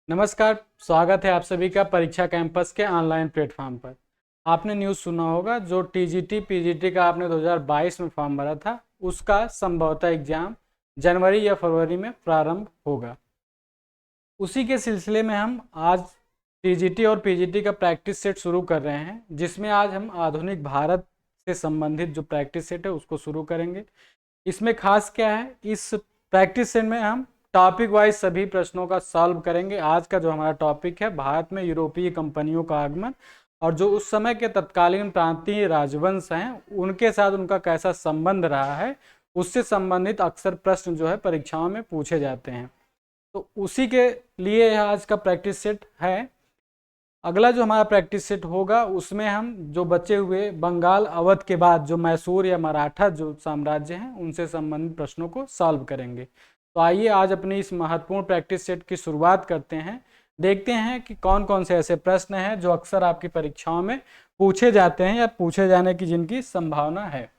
नमस्कार। स्वागत है आप सभी का परीक्षा कैंपस के ऑनलाइन प्लेटफॉर्म पर। आपने न्यूज़ सुना होगा, जो टीजीटी पीजीटी का आपने 2022 में फॉर्म भरा था, उसका संभवतः एग्जाम जनवरी या फरवरी में प्रारंभ होगा। उसी के सिलसिले में हम आज टीजीटी और पीजीटी का प्रैक्टिस सेट शुरू कर रहे हैं, जिसमें आज हम आधुनिक भारत से संबंधित जो प्रैक्टिस सेट है उसको शुरू करेंगे। इसमें खास क्या है, इस प्रैक्टिस सेट में हम टॉपिक वाइज सभी प्रश्नों का सॉल्व करेंगे। आज का जो हमारा टॉपिक है, भारत में यूरोपीय कंपनियों का आगमन और जो उस समय के तत्कालीन प्रांतीय राजवंश हैं उनके साथ उनका कैसा संबंध रहा है, उससे संबंधित अक्सर प्रश्न जो है परीक्षाओं में पूछे जाते हैं। तो उसी के लिए आज का प्रैक्टिस सेट है। अगला जो हमारा प्रैक्टिस सेट होगा उसमें हम जो बचे हुए बंगाल अवध के बाद जो मैसूर या मराठा जो साम्राज्य हैं उनसे संबंधित प्रश्नों को सॉल्व करेंगे। तो आइए आज अपनी इस महत्वपूर्ण प्रैक्टिस सेट की शुरुआत करते हैं। देखते हैं कि कौन कौन से ऐसे प्रश्न हैं जो अक्सर आपकी परीक्षाओं में पूछे जाते हैं या पूछे जाने की जिनकी संभावना है।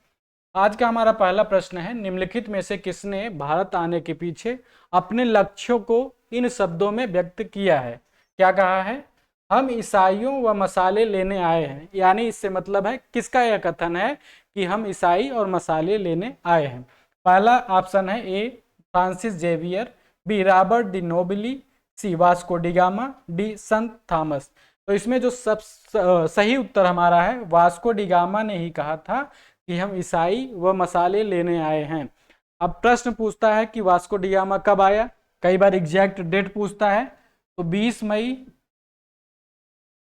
आज का हमारा पहला प्रश्न है, निम्नलिखित में से किसने भारत आने के पीछे अपने लक्ष्यों को इन शब्दों में व्यक्त किया है। क्या कहा है? हम ईसाइयों व मसाले लेने आए हैं। यानी इससे मतलब है, किसका यह कथन है कि हम ईसाई और मसाले लेने आए हैं। पहला ऑप्शन है A Francis Xavier, B Robert de Nobili, C Vasco da Gama, D संत थॉमस। तो इसमें जो सब सही उत्तर हमारा है, वास्को डिगामा ने ही कहा था कि हम ईसाई व मसाले लेने आए हैं। अब प्रश्न पूछता है कि वास्को डिगामा कब आया। कई बार एग्जैक्ट डेट पूछता है, तो 20 मई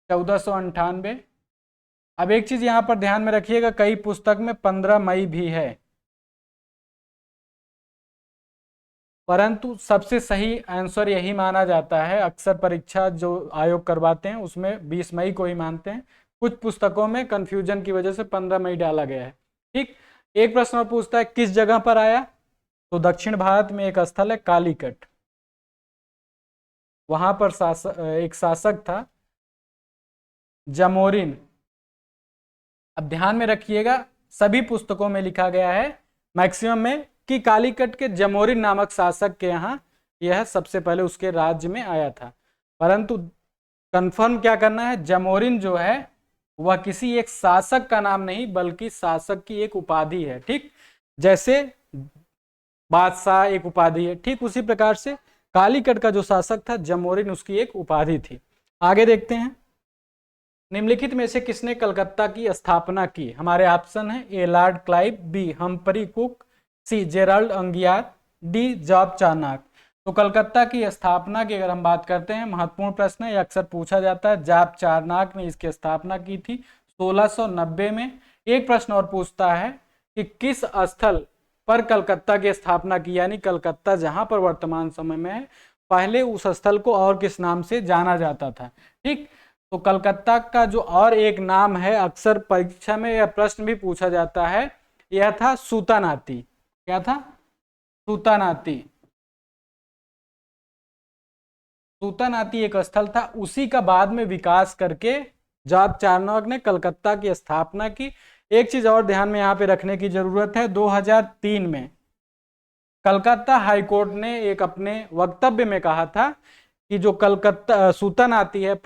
1498। अब एक चीज यहां पर ध्यान में रखिएगा, कई पुस्तक में 15 मई भी है, परंतु सबसे सही आंसर यही माना जाता है। अक्सर परीक्षा जो आयोग करवाते हैं उसमें 20 मई को ही मानते हैं। कुछ पुस्तकों में कंफ्यूजन की वजह से 15 मई डाला गया है। ठीक। एक प्रश्न और पूछता है, किस जगह पर आया। तो दक्षिण भारत में एक स्थल है कालीकट, वहां पर एक शासक था जमोरिन। अब ध्यान में रखिएगा, सभी पुस्तकों में लिखा गया है मैक्सिमम में कि कालीकट के जमोरिन नामक शासक के यहाँ यह सबसे पहले उसके राज्य में आया था, परंतु कंफर्म क्या करना है, जमोरिन जो है वह किसी एक शासक का नाम नहीं बल्कि शासक की एक उपाधि है। ठीक, जैसे बादशाह एक उपाधि है, ठीक उसी प्रकार से कालीकट का जो शासक था जमोरिन उसकी एक उपाधि थी। आगे देखते हैं, निम्नलिखित में से किसने कलकत्ता की स्थापना की। हमारे ऑप्शन है ए लॉर्ड क्लाइव, बी हम्परी कुक, सी जेराल्ड अंगियार, डी जॉब चार्नक। तो कलकत्ता की स्थापना की अगर हम बात करते हैं, महत्वपूर्ण प्रश्न है, अक्सर पूछा जाता है। जॉब चार्नक ने इसकी स्थापना की थी 1690 में। एक प्रश्न और पूछता है कि किस स्थल पर कलकत्ता की स्थापना की, यानी कलकत्ता जहां पर वर्तमान समय में है, पहले उस स्थल को और किस नाम से जाना जाता था। ठीक, तो कलकत्ता का जो और एक नाम है, अक्सर परीक्षा में यह प्रश्न भी पूछा जाता है, यह था सूतानाती। क्या था? सूतानाती। सूतानाती एक स्थल था, उसी का बाद में विकास करके जॉब चार्नक ने कलकत्ता की स्थापना की। एक चीज और ध्यान में यहाँ पे रखने की जरूरत है, 2003 में कलकत्ता हाईकोर्ट ने एक अपने वक्तव्य में कहा था कि जो कलकत्ता सूतानाती है,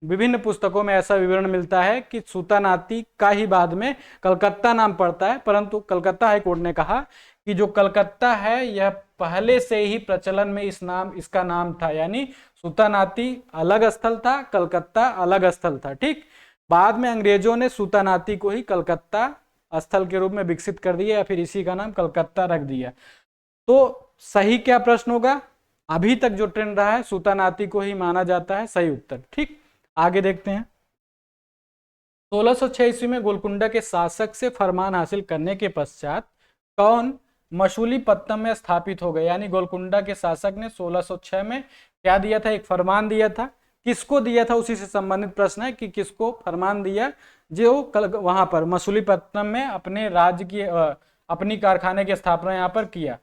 विभिन्न पुस्तकों में ऐसा विवरण मिलता है कि सूतानाती का ही बाद में कलकत्ता नाम पड़ता है, परंतु कलकत्ता हाईकोर्ट ने कहा कि जो कलकत्ता है यह पहले से ही प्रचलन में इसका नाम था, यानी सूतानाती अलग स्थल था, कलकत्ता अलग स्थल था। ठीक, बाद में अंग्रेजों ने सूतानाती को ही कलकत्ता स्थल के रूप में विकसित कर दिया या फिर इसी का नाम कलकत्ता रख दिया। तो सही क्या प्रश्न होगा? अभी तक जो ट्रेंड रहा है सूतानाती को ही माना जाता है सही उत्तर। ठीक, आगे देखते हैं। 1606 ईस्वी में गोलकुंडा के शासक से फरमान हासिल करने के पश्चात कौन मछलीपट्टनम में स्थापित हो गए। यानी गोलकुंडा के शासक ने 1606 में क्या दिया था? एक फरमान दिया था। किसको दिया था उसी से संबंधित प्रश्न है कि किसको फरमान दिया जो वहां पर मछलीपट्टनम में अपने राज्य की अपनी कारखाने की स्थापना यहां पर किया।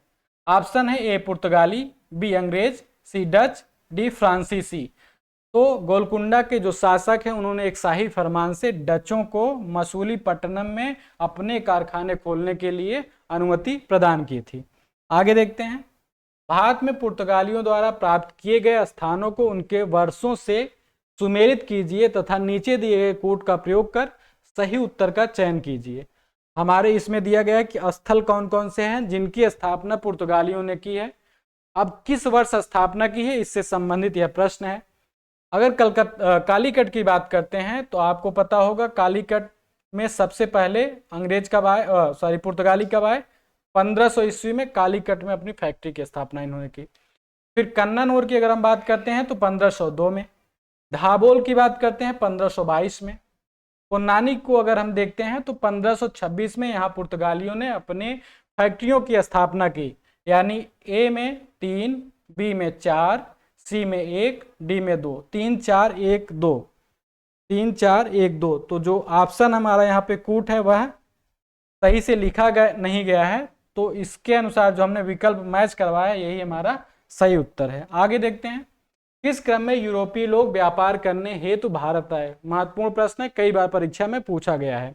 ऑप्शन है ए पुर्तगाली, बी अंग्रेज, सी डच, डी फ्रांसीसी। तो गोलकुंडा के जो शासक हैं उन्होंने एक शाही फरमान से डचों को मछलीपट्टनम में अपने कारखाने खोलने के लिए अनुमति प्रदान की थी। आगे देखते हैं, भारत में पुर्तगालियों द्वारा प्राप्त किए गए स्थानों को उनके वर्षों से सुमेलित कीजिए तथा नीचे दिए गए कोड का प्रयोग कर सही उत्तर का चयन कीजिए। हमारे इसमें दिया गया है कि स्थल कौन कौन से हैं जिनकी स्थापना पुर्तगालियों ने की है। अब किस वर्ष स्थापना की है, इससे संबंधित यह प्रश्न है। अगर कालीकट की बात करते हैं तो आपको पता होगा कालीकट में सबसे पहले अंग्रेज कब आए, पुर्तगाली कब आए, 1500 ईस्वी में कालीकट में अपनी फैक्ट्री की स्थापना इन्होंने की। फिर कन्नानौर की अगर हम बात करते हैं तो 1502 में, धाबोल की बात करते हैं 1522 में, पोन्नानी को अगर हम देखते हैं तो 1526 में यहाँ पुर्तगालियों ने अपने फैक्ट्रियों की स्थापना की, यानी ए में 3, बी में 4, सी में 1, डी में 2, 3 4 1 2, 3 4 1 2। तो जो ऑप्शन हमारा यहाँ पे कूट है वह सही से लिखा नहीं गया है, तो इसके अनुसार जो हमने विकल्प मैच करवाया यही हमारा सही उत्तर है। आगे देखते हैं, किस क्रम में यूरोपीय लोग व्यापार करने हेतु भारत आए। महत्वपूर्ण प्रश्न है, कई बार परीक्षा में पूछा गया है।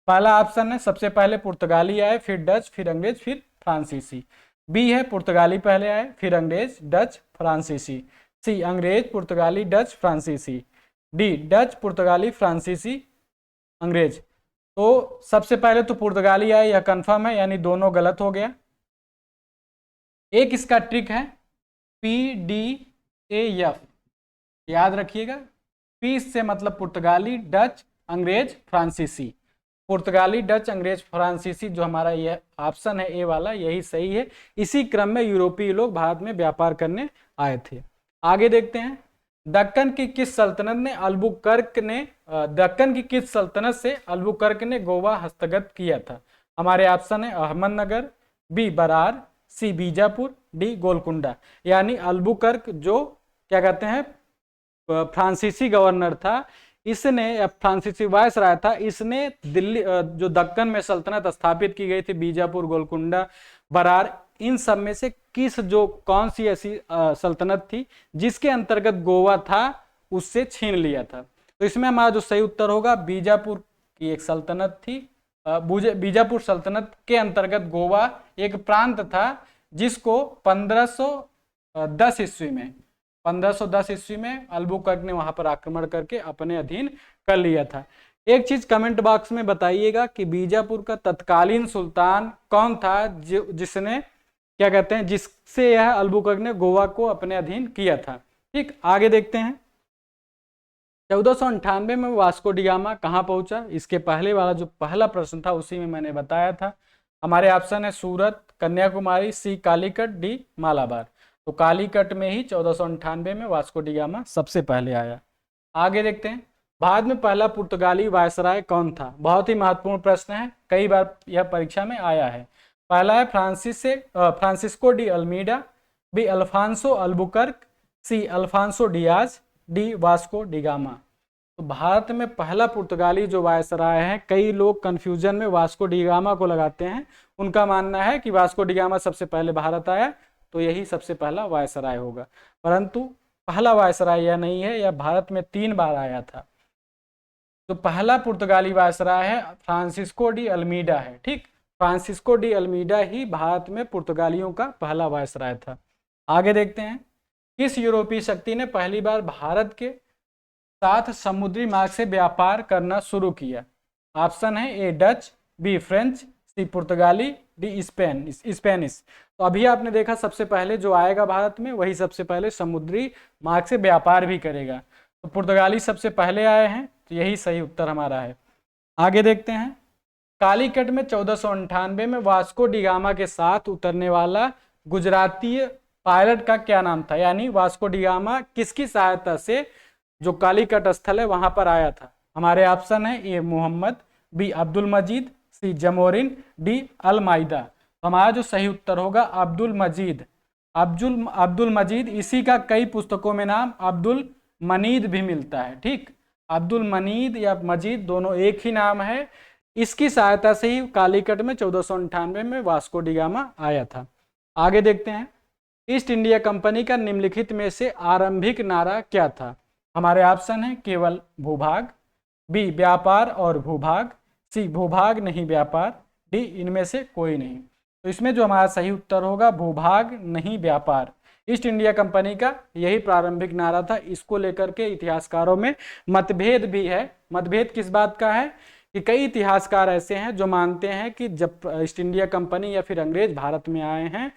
पहला ऑप्शन है सबसे पहले पुर्तगाली आए, फिर डच, फिर अंग्रेज, फिर फ्रांसीसी। बी है पुर्तगाली पहले आए, फिर अंग्रेज, डच, फ्रांसीसी। सी अंग्रेज, पुर्तगाली, डच, फ्रांसीसी। डी डच, पुर्तगाली, फ्रांसीसी, अंग्रेज। तो सबसे पहले तो पुर्तगाली आए, यह कंफर्म है, यानी दोनों गलत हो गया। एक इसका ट्रिक है PDAF, याद रखिएगा। पी से मतलब पुर्तगाली, डच, अंग्रेज, फ्रांसीसी। पुर्तगाली, डच, अंग्रेज, फ्रांसीसी जो हमारा यह ऑप्शन है ए वाला, यही सही है। इसी क्रम में यूरोपीय लोग भारत में व्यापार करने आए थे। आगे देखते हैं, दक्कन की किस सल्तनत से अल्बुकर्क ने गोवा हस्तगत किया था। हमारे ऑप्शन है अहमदनगर, बी बरार, सी बीजापुर, डी गोलकुंडा। यानी अल्बुकर्क जो क्या कहते हैं फ्रांसीसी गवर्नर था, इसने फ्रांसीसी वायसराय था, इसने दिल्ली जो दक्कन में सल्तनत स्थापित की गई थी, बीजापुर, गोलकुंडा, बरार, इन सब में से कौन सी ऐसी सल्तनत थी जिसके अंतर्गत गोवा था, उससे छीन लिया था। तो इसमें हमारा जो सही उत्तर होगा, बीजापुर की एक सल्तनत थी। बीजापुर सल्तनत के अंतर्गत गोवा एक प्रांत था जिसको 1510 ईस्वी में अल्बुकर्क ने वहां पर आक्रमण करके अपने अधीन कर लिया था। एक चीज कमेंट बॉक्स में बताइएगा कि बीजापुर का तत्कालीन सुल्तान कौन था जिसने क्या कहते हैं जिससे यह अल्बुकर्क ने गोवा को अपने अधीन किया था। ठीक, आगे देखते हैं, 1498 में वास्को डी गामा कहाँ पहुंचा। इसके पहले वाला जो पहला प्रश्न था उसी में मैंने बताया था। हमारे ऑप्शन है सूरत, कन्याकुमारी, सी कालीकट, डी मालाबार। तो कालीकट में ही 1498 में वास्को डी गामा सबसे पहले आया। आगे देखते हैं, भारत में पहला पुर्तगाली वायसराय कौन था। बहुत ही महत्वपूर्ण प्रश्न है, कई बार यह परीक्षा में आया है। पहला है Francisco de Almeida, B Alfonso Albuquerque, C Alfonso Diaz, D Vasco da Gama. तो भारत में पहला पुर्तगाली जो वायसराय है, कई लोग कंफ्यूजन में वास्को डी गामा को लगाते हैं। उनका मानना है कि वास्को डी गामा सबसे पहले भारत आया, तो यही सबसे पहला वायसराय होगा, परंतु पहला वायसराय यह नहीं है, यह भारत में 3 बार आया था। तो पहला पुर्तगाली वायसराय है फ्रांसिस्को डी अल्मीडा है। ठीक, फ्रांसिस्को डी अल्मीडा ही भारत में पुर्तगालियों का पहला वायसराय था। आगे देखते हैं, किस यूरोपीय शक्ति ने पहली बार भारत के साथ समुद्री मार्ग से व्यापार करना शुरू किया। ऑप्शन है ए डच, बी फ्रेंच, सी पुर्तगाली, डी स्पेनिश। तो अभी आपने देखा सबसे पहले जो आएगा भारत में वही सबसे पहले समुद्री मार्ग से व्यापार भी करेगा। तो पुर्तगाली सबसे पहले आए हैं, तो यही सही उत्तर हमारा है। आगे देखते हैं, कालीकट में 1498 में वास्को डी गामा के साथ उतरने वाला गुजराती पायलट का क्या नाम था। यानी वास्को डी गामा किसकी सहायता से जो कालीकट स्थल है वहां पर आया था। हमारे ऑप्शन है ए मोहम्मद, बी अब्दुल मजीद, सी जमोरिन, डी अलमाइदा। तो हमारा जो सही उत्तर होगा अब्दुल मजीद। अब्दुल मजीद, इसी का कई पुस्तकों में नाम अब्दुल मनीद भी मिलता है। ठीक, अब्दुल मनीद या मजीद दोनों एक ही नाम है। इसकी सहायता से ही कालीकट में 1498 में वास्को डी गामा आया था। आगे देखते हैं, ईस्ट इंडिया कंपनी का निम्नलिखित में से आरंभिक नारा क्या था। हमारे ऑप्शन है केवल भूभाग, बी व्यापार और भूभाग, सी भूभाग नहीं व्यापार, डी इनमें से कोई नहीं। तो इसमें जो हमारा सही उत्तर होगा भूभाग नहीं व्यापार। ईस्ट इंडिया कंपनी का यही प्रारंभिक नारा था। इसको लेकर के इतिहासकारों में मतभेद भी है। मतभेद किस बात का है कि कई इतिहासकार ऐसे हैं जो मानते हैं कि जब ईस्ट इंडिया कंपनी या फिर अंग्रेज भारत में आए हैं,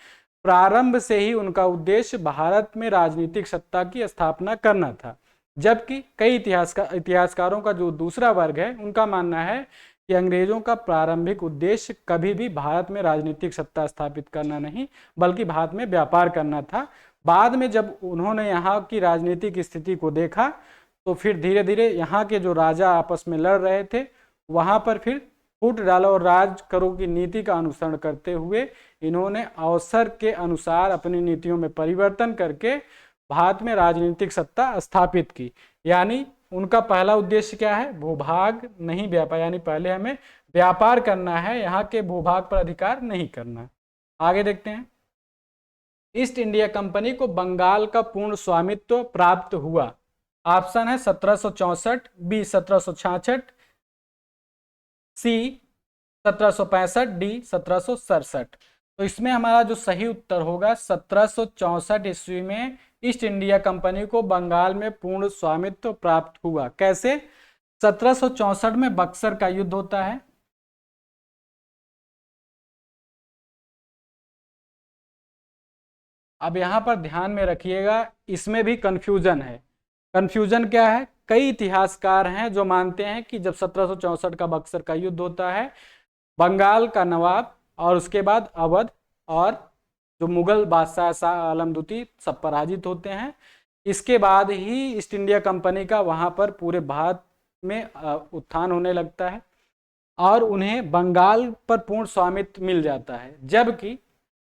प्रारंभ से ही उनका उद्देश्य भारत में राजनीतिक सत्ता की स्थापना करना था। जबकि कई इतिहासकारों का जो दूसरा वर्ग है, उनका मानना है कि अंग्रेजों का प्रारंभिक उद्देश्य कभी भी भारत में राजनीतिक सत्ता स्थापित करना नहीं, बल्कि भारत में व्यापार करना था। बाद में जब उन्होंने यहाँ की राजनीतिक स्थिति को देखा, तो फिर धीरे धीरे यहाँ के जो राजा आपस में लड़ रहे थे, वहाँ पर फिर फूट डाला और राज करो की नीति का अनुसरण करते हुए इन्होंने अवसर के अनुसार अपनी नीतियों में परिवर्तन करके भारत में राजनीतिक सत्ता स्थापित की। यानी उनका पहला उद्देश्य क्या है? भूभाग नहीं व्यापार, यानी पहले हमें व्यापार करना है, यहाँ के भूभाग पर अधिकार नहीं करना। आगे देखते हैं। ईस्ट इंडिया कंपनी को बंगाल का पूर्ण स्वामित्व प्राप्त हुआ। ऑप्शन है 1764, बी 1766, सी 1765, डी 1767। तो इसमें हमारा जो सही उत्तर होगा 1764 ईस्वी में ईस्ट इंडिया कंपनी को बंगाल में पूर्ण स्वामित्व प्राप्त हुआ। कैसे? 1764 में बक्सर का युद्ध होता है। अब यहां पर ध्यान में रखिएगा, इसमें भी कंफ्यूजन है। कंफ्यूजन क्या है? कई इतिहासकार हैं जो मानते हैं कि जब 1764 का बक्सर का युद्ध होता है, बंगाल का नवाब और उसके बाद अवध और जो मुगल बादशाह शाह आलम द्वितीय सब पराजित होते हैं। इसके बाद ही ईस्ट इंडिया कंपनी का वहां पर पूरे भारत में उत्थान होने लगता है और उन्हें बंगाल पर पूर्ण स्वामित्व मिल जाता है। जबकि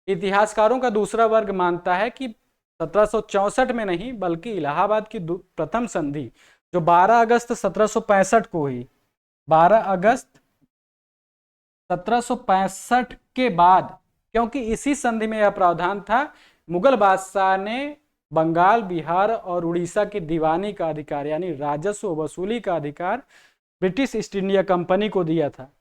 इतिहासकारों का दूसरा वर्ग मानता है कि 1764 में नहीं, बल्कि इलाहाबाद की प्रथम संधि जो 12 अगस्त 1765 को हुई, 12 अगस्त 1765 के बाद, क्योंकि इसी संधि में यह प्रावधान था, मुगल बादशाह ने बंगाल, बिहार और उड़ीसा की दीवानी का अधिकार यानी राजस्व वसूली का अधिकार ब्रिटिश ईस्ट इंडिया कंपनी को दिया था।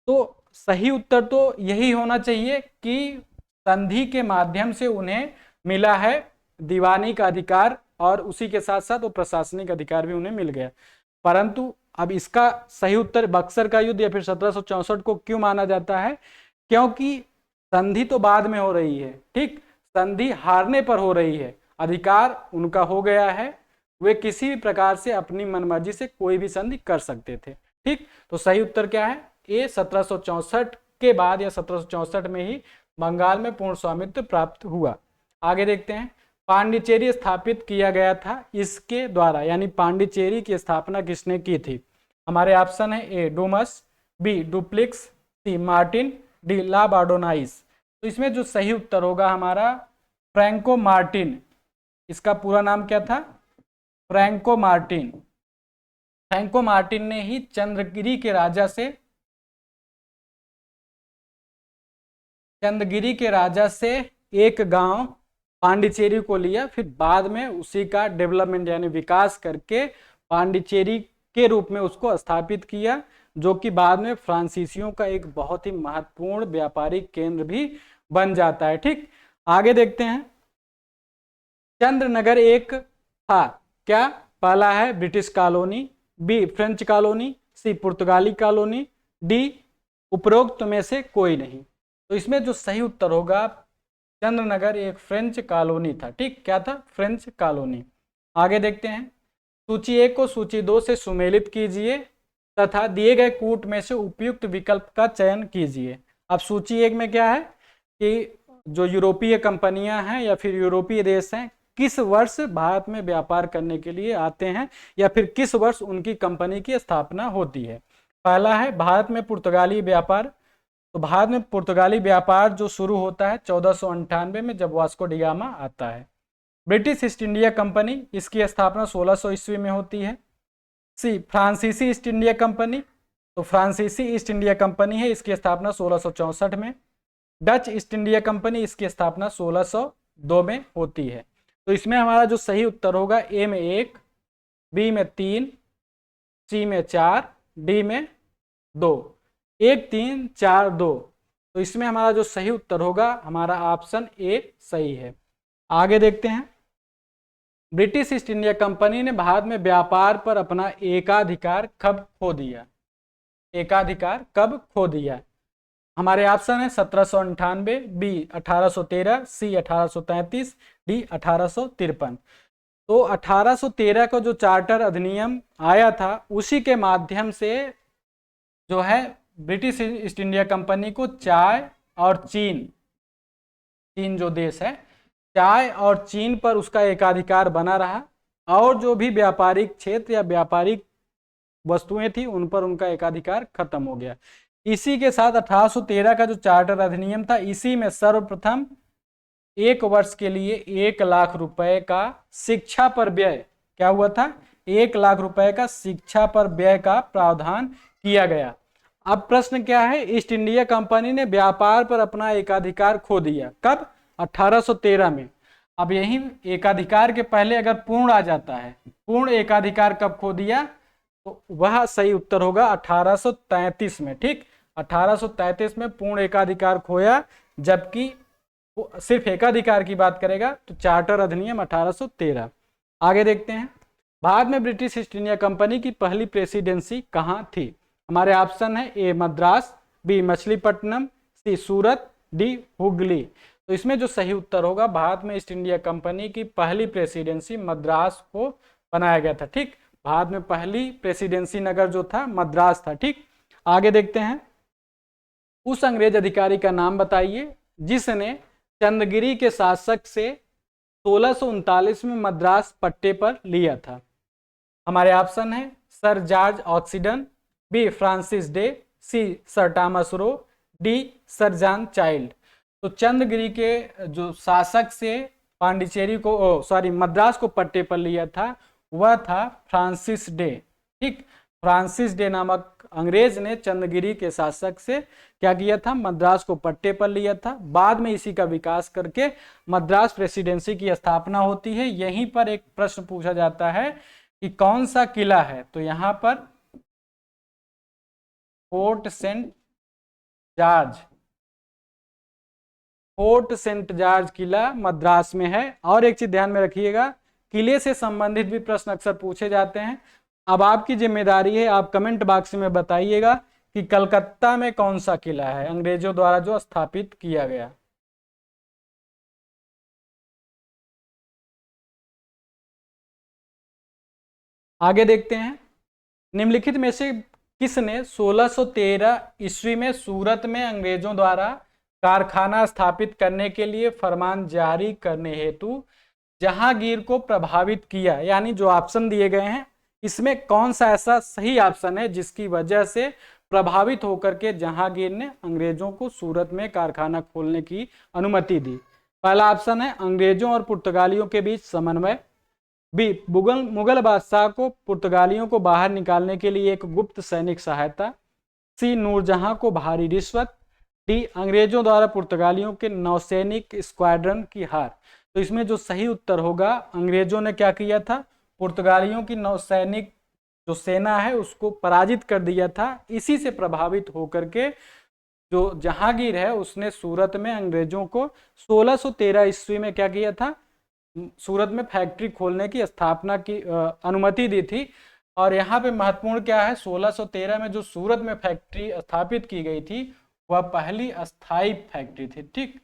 तो सही उत्तर तो यही होना चाहिए कि संधि के माध्यम से उन्हें मिला है दीवानी का अधिकार और उसी के साथ साथ वो प्रशासनिक अधिकार भी उन्हें मिल गया। परंतु अब इसका सही उत्तर बक्सर का युद्ध या फिर 1764 को क्यों माना जाता है? क्योंकि संधि तो बाद में हो रही है, ठीक, संधि हारने पर हो रही है, अधिकार उनका हो गया है, वे किसी भी प्रकार से अपनी मनमर्जी से कोई भी संधि कर सकते थे, ठीक। तो सही उत्तर क्या है? ये 1764 के बाद या 1764 में ही बंगाल में पूर्ण स्वामित्व प्राप्त हुआ। आगे देखते हैं। पांडिचेरी स्थापित किया गया था इसके द्वारा, यानी पांडिचेरी की स्थापना किसने की थी? हमारे ऑप्शन है ए डूमस, बी डुप्लिक्स, सी मार्टिन, डी ला बार्डोनाइस। तो इसमें जो सही उत्तर होगा हमारा फ्रैंको मार्टिन। इसका पूरा नाम क्या था? Franco Martin. फ्रैंको मार्टिन ने ही चंद्रगिरी के राजा से एक गांव पांडिचेरी को लिया, फिर बाद में उसी का डेवलपमेंट यानी विकास करके पांडिचेरी के रूप में उसको स्थापित किया, जो कि बाद में फ्रांसीसियों का एक बहुत ही महत्वपूर्ण व्यापारिक केंद्र भी बन जाता है, ठीक। आगे देखते हैं। चंद्रनगर एक था क्या? पहला है British colony, B French colony, C पुर्तगाली कॉलोनी, डी उपरोक्त में से कोई नहीं। तो इसमें जो सही उत्तर होगा चंद्रनगर एक फ्रेंच कॉलोनी था, ठीक। क्या था? French colony. आगे देखते हैं। सूची 1 को सूची 2 से सुमेलित कीजिए तथा दिए गए कूट में से उपयुक्त विकल्प का चयन कीजिए। अब सूची 1 में क्या है कि जो यूरोपीय कंपनियां हैं या फिर यूरोपीय देश हैं, किस वर्ष भारत में व्यापार करने के लिए आते हैं या फिर किस वर्ष उनकी कंपनी की स्थापना होती है। पहला है भारत में पुर्तगाली व्यापार। तो भारत में पुर्तगाली व्यापार जो शुरू होता है 1498 में, जब वास्को डी गामा आता है। ब्रिटिश ईस्ट इंडिया कंपनी, इसकी स्थापना 1600 ईस्वी में होती है। सी फ्रांसीसी ईस्ट इंडिया कंपनी। तो फ्रांसीसी ईस्ट इंडिया कंपनी है, इसकी स्थापना 1664 में। डच ईस्ट इंडिया कंपनी, इसकी स्थापना 1602 में होती है। तो इसमें हमारा जो सही उत्तर होगा ए में 1, बी में 3, सी में 4, डी में 2। 1, 3, 4, 2 तो इसमें हमारा जो सही उत्तर होगा हमारा ऑप्शन ए सही है। आगे देखते हैं। ब्रिटिश ईस्ट इंडिया कंपनी ने भारत में व्यापार पर अपना एकाधिकार कब खो दिया? एकाधिकार कब खो दिया? हमारे ऑप्शन है 1798, बी 1813, सी 1833, डी 1853। तो 1813 का जो चार्टर अधिनियम आया था उसी के माध्यम से जो है ब्रिटिश ईस्ट इंडिया कंपनी को चाय और चीन जो देश है, चाय और चीन पर उसका एकाधिकार बना रहा, और जो भी व्यापारिक क्षेत्र या व्यापारिक वस्तुएं थी उन पर उनका एकाधिकार खत्म हो गया। इसी के साथ 1813 का जो चार्टर अधिनियम था, इसी में सर्वप्रथम 1 वर्ष के लिए 1 लाख रुपए का शिक्षा पर व्यय, क्या हुआ था, 1 लाख रुपए का शिक्षा पर व्यय का प्रावधान किया गया। अब प्रश्न क्या है, ईस्ट इंडिया कंपनी ने व्यापार पर अपना एकाधिकार खो दिया कब? 1813 में। अब यही एकाधिकार के पहले अगर पूर्ण आ जाता है, पूर्ण एकाधिकार कब खो दिया, तो वह सही उत्तर होगा 1833 में। ठीक, 1833 में पूर्ण एकाधिकार खोया, जबकि सिर्फ एकाधिकार की बात करेगा तो चार्टर अधिनियम 1813। आगे देखते हैं। भारत में ब्रिटिश ईस्ट इंडिया कंपनी की पहली प्रेसिडेंसी कहाँ थी? हमारे ऑप्शन है ए मद्रास, बी मछलीपट्टनम, सी सूरत, डी हुगली। तो इसमें जो सही उत्तर होगा, भारत में ईस्ट इंडिया कंपनी की पहली प्रेसिडेंसी मद्रास को बनाया गया था। ठीक, भारत में पहली प्रेसिडेंसी नगर जो था मद्रास था। ठीक, आगे देखते हैं। उस अंग्रेज अधिकारी का नाम बताइए जिसने चंद्रगिरी के शासक से 1639 में मद्रास पट्टे पर लिया था। हमारे ऑप्शन है sir George Oxenden, B Francis Day, C sir Thomas Roe, D sir John Child. तो चंद्रगिरी के जो शासक से पांडिचेरी को मद्रास को पट्टे पर लिया था वह था फ्रांसिस डे। ठीक, फ्रांसिस डे नामक अंग्रेज ने चंद्रगिरी के शासक से क्या किया था, मद्रास को पट्टे पर लिया था। बाद में इसी का विकास करके मद्रास प्रेसिडेंसी की स्थापना होती है। यहीं पर एक प्रश्न पूछा जाता है कि कौन सा किला है, तो यहाँ पर फोर्ट सेंट जॉर्ज किला मद्रास में है। और एक चीज ध्यान में रखिएगा, किले से संबंधित भी प्रश्न अक्सर पूछे जाते हैं। अब आपकी जिम्मेदारी है, आप कमेंट बॉक्स में बताइएगा कि कलकत्ता में कौन सा किला है अंग्रेजों द्वारा जो स्थापित किया गया। आगे देखते हैं। निम्नलिखित में से किसने 1613 ईस्वी में सूरत में अंग्रेजों द्वारा कारखाना स्थापित करने के लिए फरमान जारी करने हेतु जहांगीर को प्रभावित किया? यानी जो ऑप्शन दिए गए हैं इसमें कौन सा ऐसा सही ऑप्शन है जिसकी वजह से प्रभावित होकर के जहांगीर ने अंग्रेजों को सूरत में कारखाना खोलने की अनुमति दी? पहला ऑप्शन है अंग्रेजों और पुर्तगालियों के बीच समन्वय, बी मुगल बादशाह को पुर्तगालियों को बाहर निकालने के लिए एक गुप्त सैनिक सहायता, सी नूरजहां को भारी रिश्वत, डी अंग्रेजों द्वारा पुर्तगालियों के नौसैनिक स्क्वाड्रन की हार। तो इसमें जो सही उत्तर होगा, अंग्रेजों ने क्या किया था, पुर्तगालियों की नौसैनिक जो सेना है उसको पराजित कर दिया था। इसी से प्रभावित होकर के जो जहांगीर है उसने सूरत में अंग्रेजों को 1613 ईस्वी में क्या किया था, सूरत में फैक्ट्री खोलने की स्थापना की अनुमति दी थी। और यहाँ पे महत्वपूर्ण क्या है, 1613 में जो सूरत में फैक्ट्री स्थापित की गई थी वह पहली अस्थाई फैक्ट्री थी। ठीक,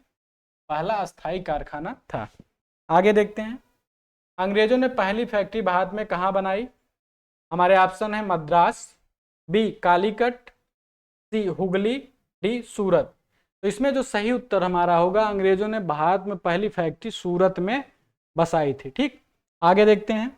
पहला अस्थाई कारखाना था। आगे देखते हैं। अंग्रेजों ने पहली फैक्ट्री भारत में कहाँ बनाई? हमारे ऑप्शन है मद्रास, बी कालीकट, सी हुगली, डी सूरत। तो इसमें जो सही उत्तर हमारा होगा, अंग्रेजों ने भारत में पहली फैक्ट्री सूरत में बसाई थी। ठीक, आगे देखते हैं।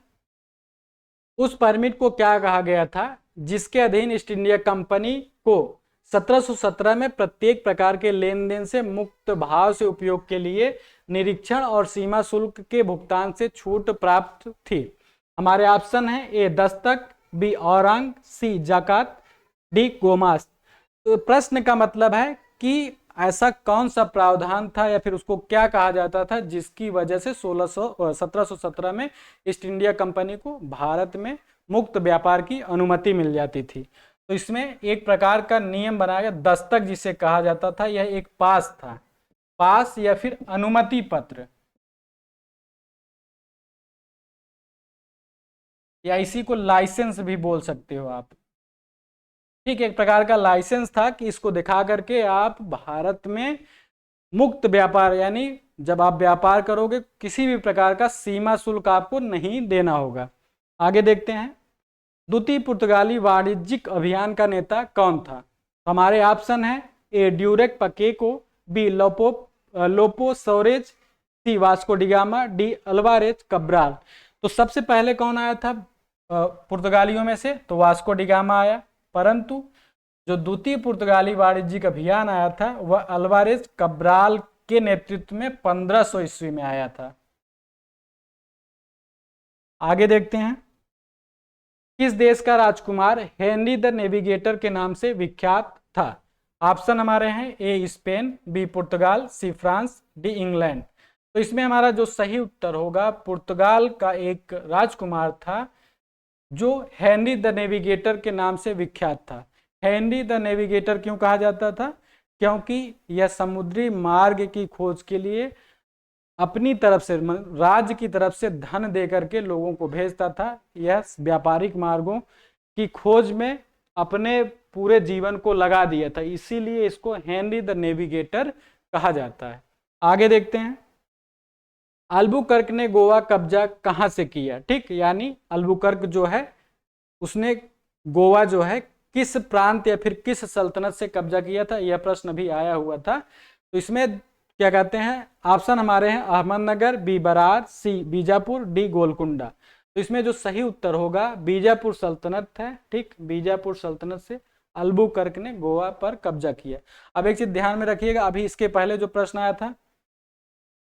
उस परमिट को क्या कहा गया था जिसके अधीन ईस्ट इंडिया कंपनी को 1717 में प्रत्येक प्रकार के लेन देन से मुक्त भाव से उपयोग के लिए निरीक्षण और सीमा शुल्क के भुगतान से छूट प्राप्त थी? हमारे ऑप्शन है ए दस्तक, बी औरंग, सी जाकात, डी गोमास्त। तो प्रश्न का मतलब है कि ऐसा कौन सा प्रावधान था या फिर उसको क्या कहा जाता था जिसकी वजह से 1717 में ईस्ट इंडिया कंपनी को भारत में मुक्त व्यापार की अनुमति मिल जाती थी? तो इसमें एक प्रकार का नियम बनाया गया, दस्तक जिसे कहा जाता था, यह एक पास था, पास या फिर अनुमति पत्र, या इसी को लाइसेंस भी बोल सकते हो आप। ठीक, एक प्रकार का लाइसेंस था कि इसको दिखा करके आप भारत में मुक्त व्यापार, यानी जब आप व्यापार करोगे किसी भी प्रकार का सीमा शुल्क आपको नहीं देना होगा। आगे देखते हैं, द्वितीय पुर्तगाली वाणिज्यिक अभियान का नेता कौन था? हमारे ऑप्शन है, ए ड्यूरेक पकेको, बी लोपो सोरेज, सी Vasco da Gama, D Alvarez Cabral. तो सबसे पहले कौन आया था पुर्तगालियों में से? तो वास्को डिगामा आया, परंतु जो द्वितीय पुर्तगाली वाणिज्यिक अभियान आया था वह अल्वारेज कब्राल के नेतृत्व में 1500 ईस्वी में आया था। आगे देखते हैं, किस देश का राजकुमार हेनरी द नेविगेटर के नाम से विख्यात था? ऑप्शन हमारे हैं, A Spain, B Portugal, C France, D England. तो इसमें हमारा जो सही उत्तर होगा, पुर्तगाल का एक राजकुमार था जो हेनरी द नेविगेटर के नाम से विख्यात था। हेनरी द नेविगेटर क्यों कहा जाता था? क्योंकि यह समुद्री मार्ग की खोज के लिए अपनी तरफ से, राज्य की तरफ से धन दे करके लोगों को भेजता था। यह व्यापारिक मार्गों की खोज में अपने पूरे जीवन को लगा दिया था, इसीलिए इसको हेनरी द नेविगेटर कहा जाता है। आगे देखते हैं, अल्बुकर्क ने गोवा कब्जा कहां से किया? ठीक, यानी अल्बुकर्क जो है उसने गोवा जो है किस प्रांत या फिर किस सल्तनत से कब्जा किया था, यह प्रश्न भी आया हुआ था। तो इसमें क्या कहते हैं, ऑप्शन हमारे हैं अहमदनगर, बी बरार, सी बीजापुर, डी गोलकुंडा। तो इसमें जो सही उत्तर होगा बीजापुर सल्तनत है। ठीक, बीजापुर सल्तनत से अल्बुकर्क ने गोवा पर कब्जा किया। अब एक चीज ध्यान में रखिएगा, अभी इसके पहले जो प्रश्न आया था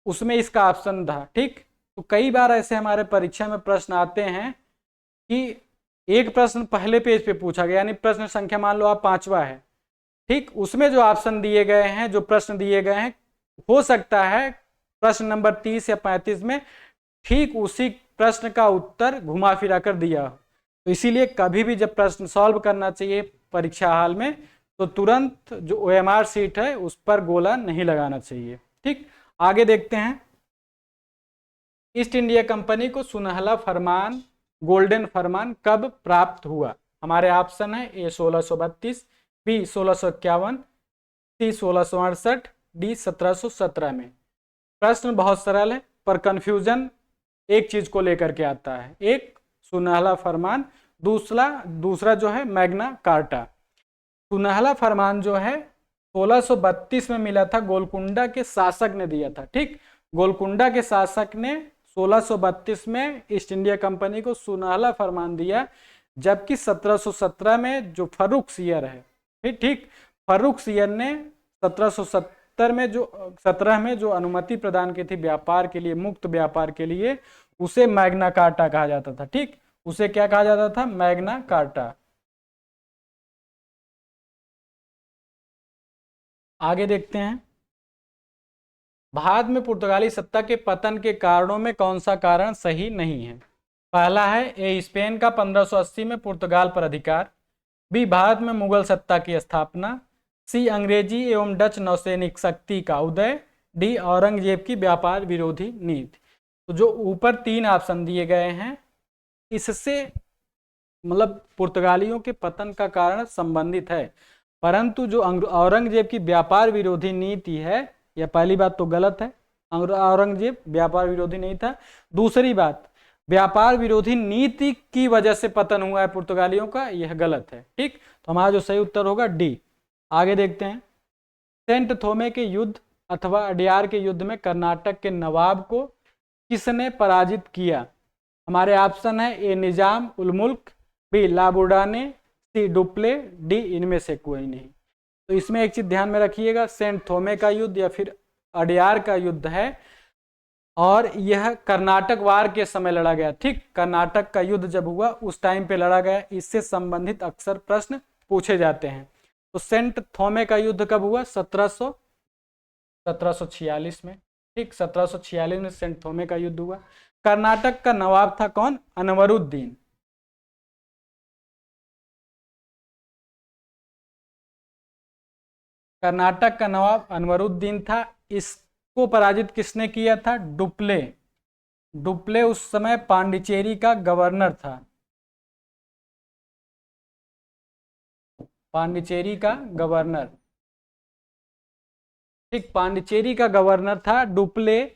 उसमें इसका ऑप्शन था। ठीक, तो कई बार ऐसे हमारे परीक्षा में प्रश्न आते हैं कि एक प्रश्न पहले पेज पे पूछा गया, यानी प्रश्न संख्या मान लो आप 5वां है, ठीक, उसमें जो ऑप्शन दिए गए हैं, जो प्रश्न दिए गए हैं, हो सकता है प्रश्न नंबर 30 या 35 में ठीक उसी प्रश्न का उत्तर घुमा फिरा कर दिया। तो इसीलिए कभी भी जब प्रश्न सॉल्व करना चाहिए परीक्षा हाल में, तो तुरंत जो OMR सीट है उस पर गोला नहीं लगाना चाहिए। ठीक, आगे देखते हैं, ईस्ट इंडिया कंपनी को सुनहला फरमान, गोल्डन फरमान कब प्राप्त हुआ? हमारे ऑप्शन है, ए 1632, बी 1651, सी 1668, डी 1717 में। प्रश्न बहुत सरल है, पर कंफ्यूजन एक चीज को लेकर के आता है, एक सुनहला फरमान, दूसरा जो है मैग्ना कार्टा। सुनहला फरमान जो है 1632 में मिला था, गोलकुंडा के शासक ने दिया था। ठीक, गोलकुंडा के शासक ने 1632 में ईस्ट इंडिया कंपनी को सुनहला फरमान दिया, जबकि 1717 में जो फर्रुख सियर है, ठीक, फर्रुख सियर ने 1717 में जो अनुमति प्रदान की थी व्यापार के लिए, मुक्त व्यापार के लिए, उसे मैग्ना कार्टा कहा जाता था। ठीक, उसे क्या कहा जाता था? Magna carta. आगे देखते हैं, भारत में पुर्तगाली सत्ता के पतन के कारणों में कौन सा कारण सही नहीं है? पहला है, ए स्पेन का 1580 में पुर्तगाल पर अधिकार, बी भारत में मुगल सत्ता की स्थापना, सी अंग्रेजी एवं डच नौसैनिक शक्ति का उदय, डी औरंगजेब की व्यापार विरोधी नीति। तो जो ऊपर 3 ऑप्शन दिए गए हैं, इससे मतलब पुर्तगालियों के पतन का कारण संबंधित है, परंतु जो औरंगजेब की व्यापार विरोधी नीति है, यह पहली बात तो गलत है, औरंगजेब व्यापार विरोधी नहीं था। दूसरी बात, व्यापार विरोधी नीति की वजह से पतन हुआ है पुर्तगालियों का, यह गलत है। ठीक, तो हमारा जो सही उत्तर होगा डी। आगे देखते हैं, सेंट थोमे के युद्ध अथवा अडियार के युद्ध में कर्नाटक के नवाब को किसने पराजित किया? हमारे ऑप्शन है, ए निजाम उल मुल्क, बी लाबुडाने, सी डुप्ले, डी इनमें से कोई नहीं। तो इसमें एक चीज ध्यान में रखिएगा, सेंट थोमे का युद्ध या फिर अडियार का युद्ध है, और यह कर्नाटक वार के समय लड़ा गया। ठीक, कर्नाटक का युद्ध जब हुआ उस टाइम पे लड़ा गया, इससे संबंधित अक्सर प्रश्न पूछे जाते हैं। तो सेंट थोमे का युद्ध कब हुआ? 1746 में। ठीक, 1746 में सेंट थोमे का युद्ध हुआ। कर्नाटक का नवाब था कौन? अनवरुद्दीन। कर्नाटक का नवाब अनवरुद्दीन था। इसको पराजित किसने किया था? डुप्ले। डुप्ले उस समय पांडिचेरी का गवर्नर था। पांडिचेरी का गवर्नर, ठीक, पांडिचेरी का गवर्नर था डुप्ले।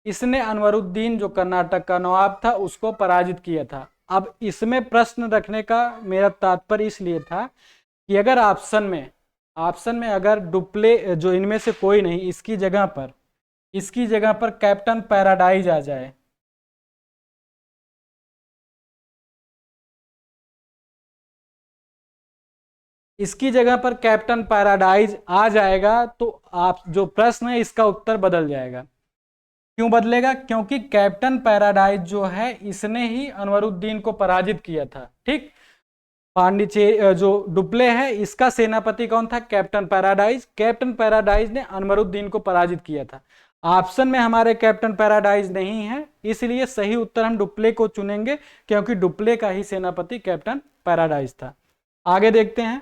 इसने अनवरुद्दीन जो कर्नाटक का नवाब था उसको पराजित किया था। अब इसमें प्रश्न रखने का मेरा तात्पर्य इसलिए था कि अगर ऑप्शन में अगर डुप्ले जो इनमें से कोई नहीं, इसकी जगह पर कैप्टन पैराडाइज आ जाए, इसकी जगह पर कैप्टन पैराडाइज आ जाएगा तो आप जो प्रश्न है इसका उत्तर बदल जाएगा। क्यों बदलेगा? क्योंकि कैप्टन पैराडाइज जो है इसने ही अनवरुद्दीन को पराजित किया था। ठीक, पांडिचेरी जो डुप्ले है इसका सेनापति कौन था? Captain paradise. कैप्टन पैराडाइज ने अनवरुद्दीन को पराजित किया था। ऑप्शन में हमारे कैप्टन पैराडाइज नहीं है, इसलिए सही उत्तर हम डुप्ले को चुनेंगे, क्योंकि डुप्ले का ही सेनापति कैप्टन पैराडाइज था। आगे देखते हैं।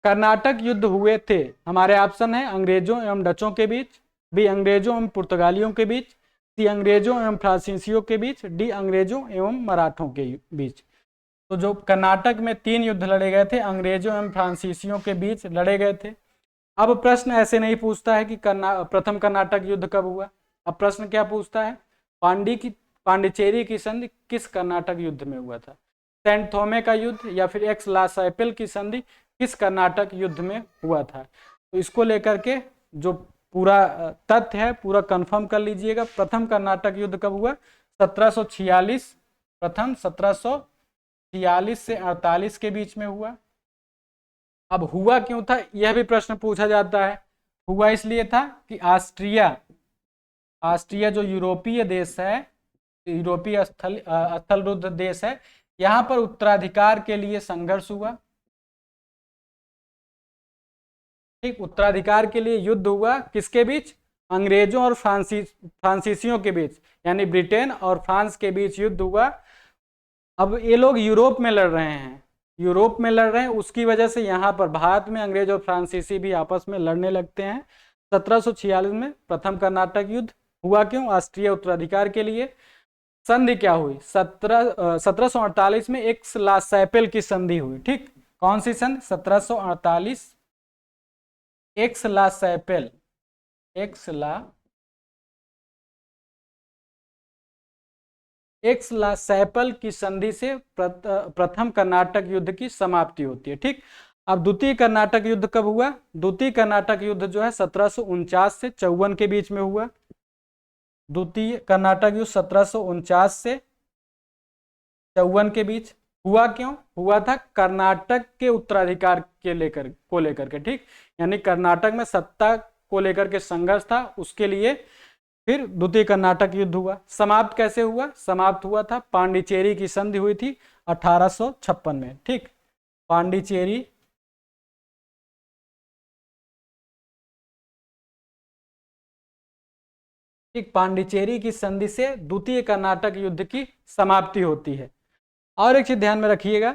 कर्नाटक युद्ध हुए थे, हमारे ऑप्शन है अंग्रेजों एवं डचों के बीच, बी अंग्रेजों एवं पुर्तगालियों के बीच, सी अंग्रेजों एवं फ्रांसीसियों के बीच, डी अंग्रेजों एवं मराठों के बीच। तो जो कर्नाटक में 3 युद्ध लड़े गए थे, अंग्रेजों एवं फ्रांसीसियों के बीच लड़े गए थे। अब प्रश्न ऐसे नहीं पूछता है कि प्रथम कर्नाटक युद्ध कब हुआ। अब प्रश्न क्या पूछता है? पांडिचेरी की संधि किस कर्नाटक युद्ध में हुआ था? सेंट थोमे का युद्ध या फिर एक्स ला सैपिल की संधि किस कर्नाटक युद्ध में हुआ था? तो इसको लेकर के जो पूरा तथ्य है पूरा कंफर्म कर लीजिएगा। प्रथम कर्नाटक युद्ध कब हुआ? 1746, प्रथम 1746 से 48 के बीच में हुआ। अब हुआ क्यों था यह भी प्रश्न पूछा जाता है। हुआ इसलिए था कि ऑस्ट्रिया जो यूरोपीय देश है, यूरोपीय स्थलरुद्ध देश है, यहां पर उत्तराधिकार के लिए संघर्ष हुआ। ठीक, उत्तराधिकार के लिए युद्ध हुआ किसके बीच? अंग्रेजों और फ्रांसीसियों के बीच, यानी ब्रिटेन और फ्रांस के बीच युद्ध हुआ। अब ये लोग यूरोप में लड़ रहे हैं, उसकी वजह से यहाँ पर भारत में अंग्रेज और फ्रांसीसी भी आपस में लड़ने लगते हैं। 1746 में प्रथम कर्नाटक युद्ध हुआ। क्यों? ऑस्ट्रिया उत्तराधिकार के लिए। संधि क्या हुई? 1748 में एक्स ला सैपिल की संधि हुई। ठीक, कौन सी संधि? 1748 एक्स ला सैपिल, एक्स ला सैपल की संधि से प्रथम कर्नाटक युद्ध की समाप्ति होती है। ठीक, अब द्वितीय कर्नाटक युद्ध कब हुआ? द्वितीय कर्नाटक युद्ध जो है 1749 से 54 के बीच में हुआ। द्वितीय कर्नाटक युद्ध 1749 से 54 के बीच हुआ। क्यों हुआ था? कर्नाटक के उत्तराधिकार को लेकर के। ठीक, यानी कर्नाटक में सत्ता को लेकर के संघर्ष था, उसके लिए फिर द्वितीय कर्नाटक युद्ध हुआ। समाप्त कैसे हुआ? समाप्त हुआ था पांडिचेरी की संधि हुई थी 1856 में। ठीक, पांडिचेरी पांडिचेरी की संधि से द्वितीय कर्नाटक युद्ध की समाप्ति होती है। और एक चीज ध्यान में रखिएगा,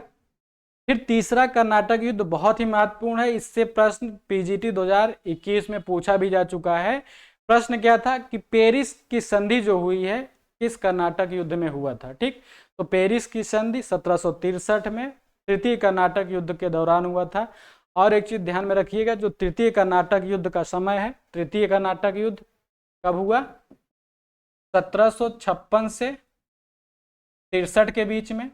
फिर तीसरा कर्नाटक युद्ध बहुत ही महत्वपूर्ण है। इससे प्रश्न पीजीटी 2021 में पूछा भी जा चुका है। प्रश्न क्या था कि पेरिस की संधि जो हुई है किस कर्नाटक युद्ध में हुआ था? ठीक, तो पेरिस की संधि 1763 में तृतीय कर्नाटक युद्ध के दौरान हुआ था। और एक चीज ध्यान में रखिएगा, जो तृतीय कर्नाटक युद्ध का समय है, तृतीय कर्नाटक युद्ध कब हुआ? 1756 से 63 के बीच में,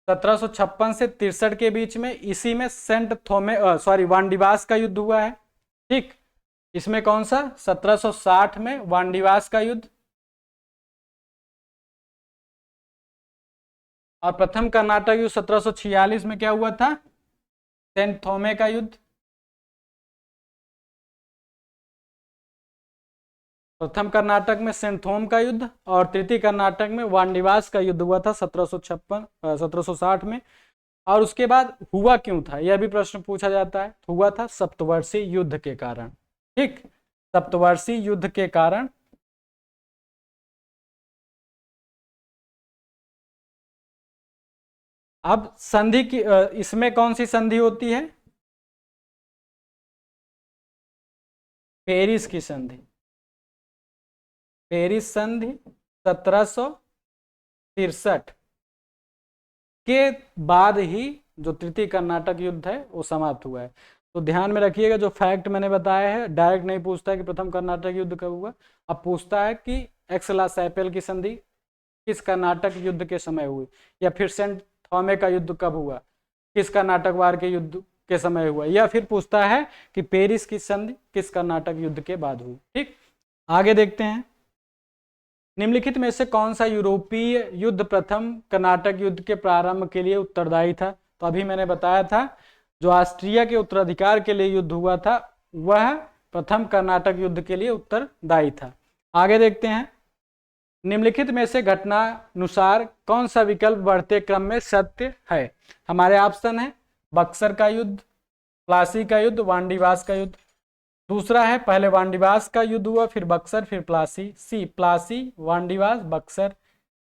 1756 से 63 के बीच में। इसी में वानडिवास का युद्ध हुआ है। ठीक, इसमें कौन सा? 1760 में वानडिवास का युद्ध। और प्रथम कर्नाटक युद्ध 1746 में क्या हुआ था? सेंट थोमे का युद्ध। प्रथम कर्नाटक में सेंट थोम का युद्ध और तृतीय कर्नाटक में वानडिवास का युद्ध हुआ था 1760 में। और उसके बाद हुआ क्यों था यह भी प्रश्न पूछा जाता है। हुआ था सप्तवर्षीय युद्ध के कारण। ठीक, सप्तवर्षीय युद्ध के कारण। अब संधि की इसमें कौन सी संधि होती है? पेरिस की संधि, पेरिस संधि 1763 के बाद ही जो तृतीय कर्नाटक युद्ध है वो समाप्त हुआ है। तो ध्यान में रखिएगा, जो फैक्ट मैंने बताया है डायरेक्ट नहीं पूछता है कि प्रथम कर्नाटक युद्ध कब हुआ, अब पूछता है कि एक्स-ला-सैपियल की संधि किस कर्नाटक युद्ध के समय हुई, या फिर सेंट थॉमे का युद्ध कब हुआ, किस कर्नाटक वार के युद्ध के समय हुआ, या फिर पूछता है कि पेरिस की संधि किस कर्नाटक युद्ध के बाद हुई। ठीक, आगे देखते हैं। निम्नलिखित में से कौन सा यूरोपीय युद्ध प्रथम कर्नाटक युद्ध के प्रारंभ के लिए उत्तरदायी था? तो अभी मैंने बताया था जो ऑस्ट्रिया के उत्तराधिकार के लिए युद्ध हुआ था वह प्रथम कर्नाटक युद्ध के लिए उत्तरदायी था। आगे देखते हैं। निम्नलिखित में से घटनानुसार कौन सा विकल्प बढ़ते क्रम में सत्य है? हमारे ऑप्शन है बक्सर का युद्ध, प्लासी का युद्ध, वांडीवास का युद्ध। दूसरा है पहले वांडीवास का युद्ध हुआ फिर बक्सर फिर प्लासी। सी प्लासी वांडीवास बक्सर।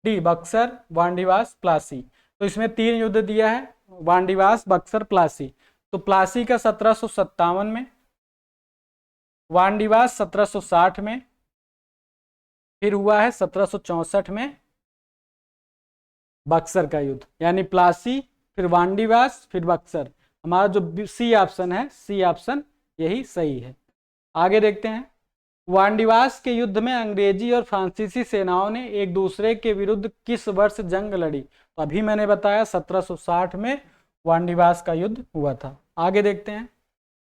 डी बक्सर वांडीवास प्लासी। तो इसमें 3 युद्ध दिया है, वांडीवास बक्सर प्लासी। तो प्लासी का 1757 में, वांडीवास 1760 में, फिर हुआ है 1764 में बक्सर का युद्ध। यानी प्लासी फिर वांडीवास फिर बक्सर। हमारा जो सी ऑप्शन है, सी ऑप्शन यही सही है। आगे देखते हैं। वांडीवास के युद्ध में अंग्रेजी और फ्रांसीसी सेनाओं ने एक दूसरे के विरुद्ध किस वर्ष जंग लड़ी? तो अभी मैंने बताया 1760 में वांडीवास का युद्ध हुआ था। आगे देखते हैं।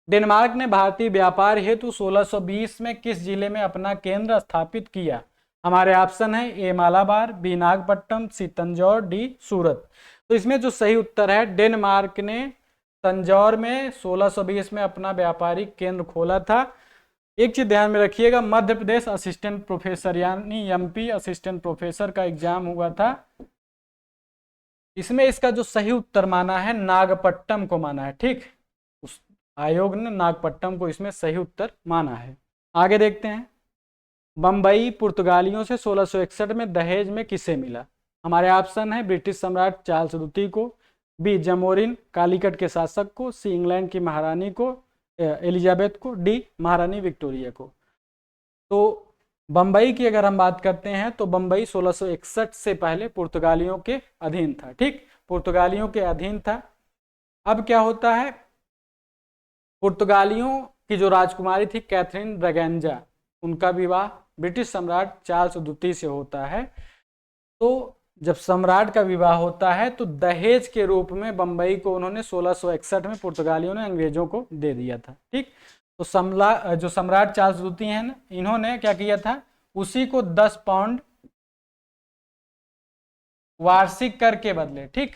डेनमार्क ने भारतीय व्यापार हेतु 1620 में किस जिले में अपना केंद्र स्थापित किया? हमारे ऑप्शन है ए मालाबार, बी नागपट्टनम, सी तंजौर, डी सूरत। तो इसमें जो सही उत्तर है डेनमार्क ने तंजौर में 1620 में अपना व्यापारिक केंद्र खोला था। एक चीज ध्यान में रखिएगा, मध्य प्रदेश असिस्टेंट प्रोफेसर यानी एमपी असिस्टेंट प्रोफेसर का एग्जाम हुआ था, इसमें इसका जो सही उत्तर माना है नागपट्टनम को माना है। ठीक, उस आयोग ने नागपट्टनम को इसमें सही उत्तर माना है। आगे देखते हैं। बंबई पुर्तगालियों से 1661 में दहेज में किसे मिला? हमारे ऑप्शन है ब्रिटिश सम्राट चार्ल्स द्वितीय को, बी जमोरिन कालीकट के शासक को, सी इंग्लैंड की महारानी को एलिजाबेथ को, डी महारानी विक्टोरिया को। तो बंबई की अगर हम बात करते हैं तो बंबई 1661 से पहले पुर्तगालियों के अधीन था। ठीक, पुर्तगालियों के अधीन था। अब क्या होता है, पुर्तगालियों की जो राजकुमारी थी कैथरीन ब्रगेंजा, उनका विवाह ब्रिटिश सम्राट चार्ल्स द्वितीय से होता है। तो जब सम्राट का विवाह होता है तो दहेज के रूप में बंबई को उन्होंने 1661 में पुर्तगालियों ने अंग्रेजों को दे दिया था। ठीक, तो जो सम्राट चार्ल्स द्वितीय हैं इन्होंने क्या किया था, उसी को 10 पाउंड वार्षिक कर के बदले, ठीक,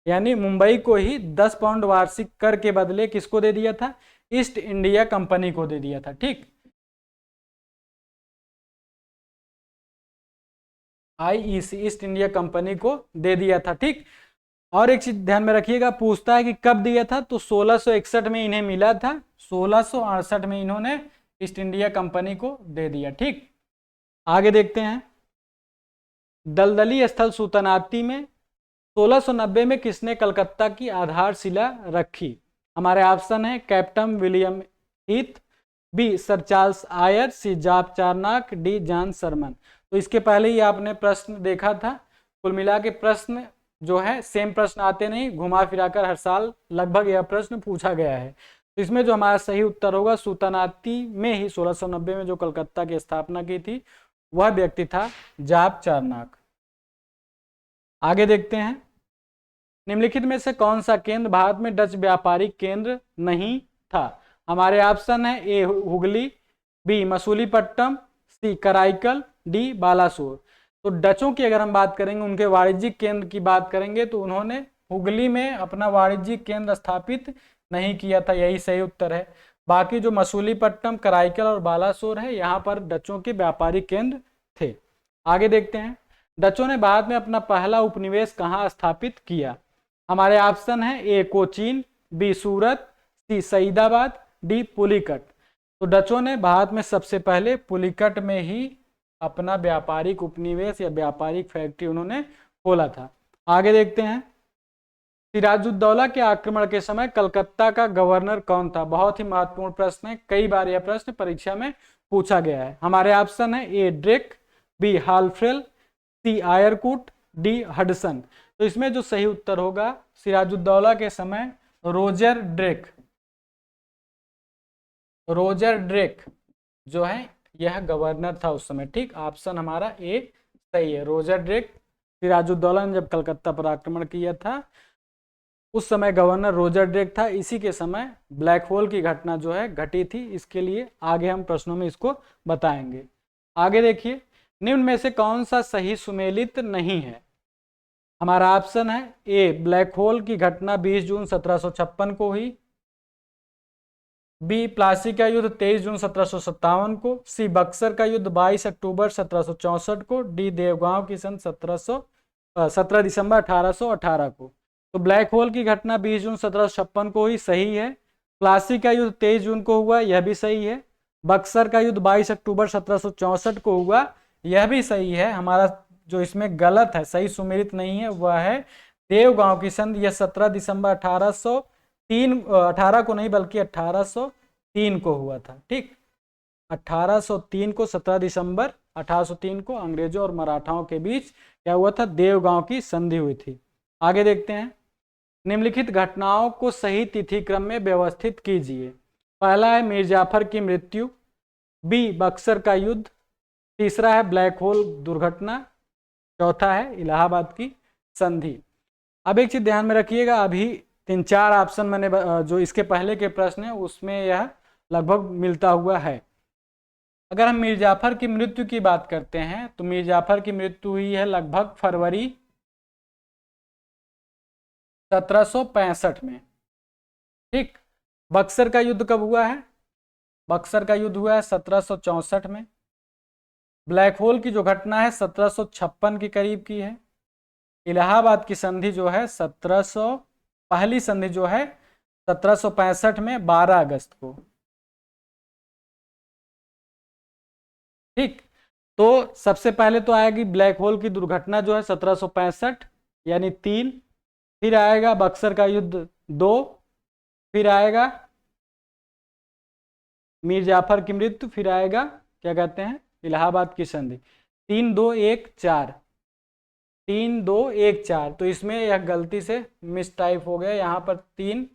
यानी मुंबई को ही 10 पाउंड वार्षिक कर के बदले किसको दे दिया था? ईस्ट इंडिया कंपनी को दे दिया था। ठीक, आईईसी ईस्ट इंडिया कंपनी को दे दिया था। ठीक, और एक चीज ध्यान में रखिएगा, पूछता है कि कब दिया था, तो 1661 में इन्हें मिला था, 1668 में इन्होंने ईस्ट इंडिया कंपनी को दे दिया। ठीक, आगे देखते हैं। दलदली स्थल सुल्तानाती में 1690 में किसने कलकत्ता की आधारशिला रखी? हमारे ऑप्शन है captain William Heath, B sir Charles Eyre, C Job Charnock, D John Surman. तो इसके पहले ही आपने प्रश्न देखा था। कुल मिला के प्रश्न जो है सेम प्रश्न आते नहीं, घुमा फिराकर हर साल लगभग यह प्रश्न पूछा गया है। तो इसमें जो हमारा सही उत्तर होगा, सुल्तानाती में ही 1690 में जो कलकत्ता की स्थापना की थी वह व्यक्ति था जॉब चार्नक। आगे देखते हैं। निम्नलिखित में से कौन सा केंद्र भारत में डच व्यापारिक केंद्र नहीं था? हमारे ऑप्शन है ए हुगली, बी मसूलीपट्टनम, सी कराईकल, डी बालासोर। तो डचों की अगर हम बात करेंगे, उनके वाणिज्यिक केंद्र की बात करेंगे, तो उन्होंने हुगली में अपना वाणिज्यिक केंद्र स्थापित नहीं किया था, यही सही उत्तर है। बाकी जो मसूलीपट्टनम, कराईकल और बालासोर है, यहाँ पर डचों के व्यापारिक केंद्र थे। आगे देखते हैं। डचों ने भारत में अपना पहला उपनिवेश कहाँ स्थापित किया? हमारे ऑप्शन है ए कोचीन, बी सूरत, सी सईदाबाद, डी पुलिकट। तो डचों ने भारत में सबसे पहले पुलिकट में ही अपना व्यापारिक उपनिवेश या व्यापारिक फैक्ट्री उन्होंने खोला था। आगे देखते हैं। सिराजुद्दौला के आक्रमण के समय कलकत्ता का गवर्नर कौन था? बहुत ही महत्वपूर्ण प्रश्न है, कई बार यह प्रश्न परीक्षा में पूछा गया है। हमारे ऑप्शन है ए ड्रेक, बी हालफ्रेल, सी आयरकूट, डी हडसन। तो इसमें जो सही उत्तर होगा सिराजुद्दौला के समय रोजर ड्रेक, रोजर ड्रेक जो है यह गवर्नर था उस समय। ठीक, ऑप्शन हमारा ए सही है, रोजर ड्रेक। सिराजुद्दौला ने जब कलकत्ता पर आक्रमण किया था उस समय गवर्नर रोजर ड्रेक था। इसी के समय ब्लैक होल की घटना जो है घटी थी। इसके लिए आगे हम प्रश्नों में इसको बताएंगे। आगे देखिए, निम्न में से कौन सा सही सुमेलित नहीं है? हमारा ऑप्शन है ए ब्लैक होल की घटना 20 जून 1756 को हुई, बी प्लासी का युद्ध 23 जून 1757 को, सी बक्सर का युद्ध 22 अक्टूबर 1764 को, डी देवगांव की सन 17 दिसंबर 1818 को। तो ब्लैक होल की घटना 20 जून 1756 को ही सही है। प्लासी का युद्ध 23 जून को हुआ, यह भी सही है। बक्सर का युद्ध 22 अक्टूबर 1764 को हुआ, यह भी सही है। हमारा जो इसमें गलत है, सही सुमेलित नहीं है, वह है देवगांव की संधि। यह 17 दिसंबर 1803 को नहीं बल्कि 1803 को हुआ था। ठीक, 1803 को 17 दिसंबर 1803 को अंग्रेजों और मराठाओं के बीच क्या हुआ था? देवगांव की संधि हुई थी। आगे देखते हैं, निम्नलिखित घटनाओं को सही तिथि क्रम में व्यवस्थित कीजिए। पहला है मीर जाफर की मृत्यु, बी बक्सर का युद्ध, तीसरा है ब्लैक होल दुर्घटना, चौथा है इलाहाबाद की संधि। अब एक चीज ध्यान में रखिएगा, अभी 3-4 ऑप्शन मैंने जो इसके पहले के प्रश्न है उसमें यह लगभग मिलता हुआ है। अगर हम मीर जाफर की मृत्यु की बात करते हैं तो मीर जाफर की मृत्यु हुई है लगभग फरवरी 1765 में। ठीक, बक्सर का युद्ध कब हुआ है? बक्सर का युद्ध हुआ है 1764 में। ब्लैक होल की जो घटना है 1756 के करीब की है। इलाहाबाद की संधि जो है पहली संधि जो है 1765 में 12 अगस्त को। ठीक, तो सबसे पहले तो आएगी ब्लैक होल की दुर्घटना जो है 1765 यानी 3, फिर आएगा बक्सर का युद्ध 2, फिर आएगा मीर जाफर की मृत्यु, फिर आएगा क्या कहते हैं इलाहाबाद की संधि। 3 2 1 4, 3 2 1 4। तो इसमें यह गलती से मिस टाइप हो गया, यहाँ पर 3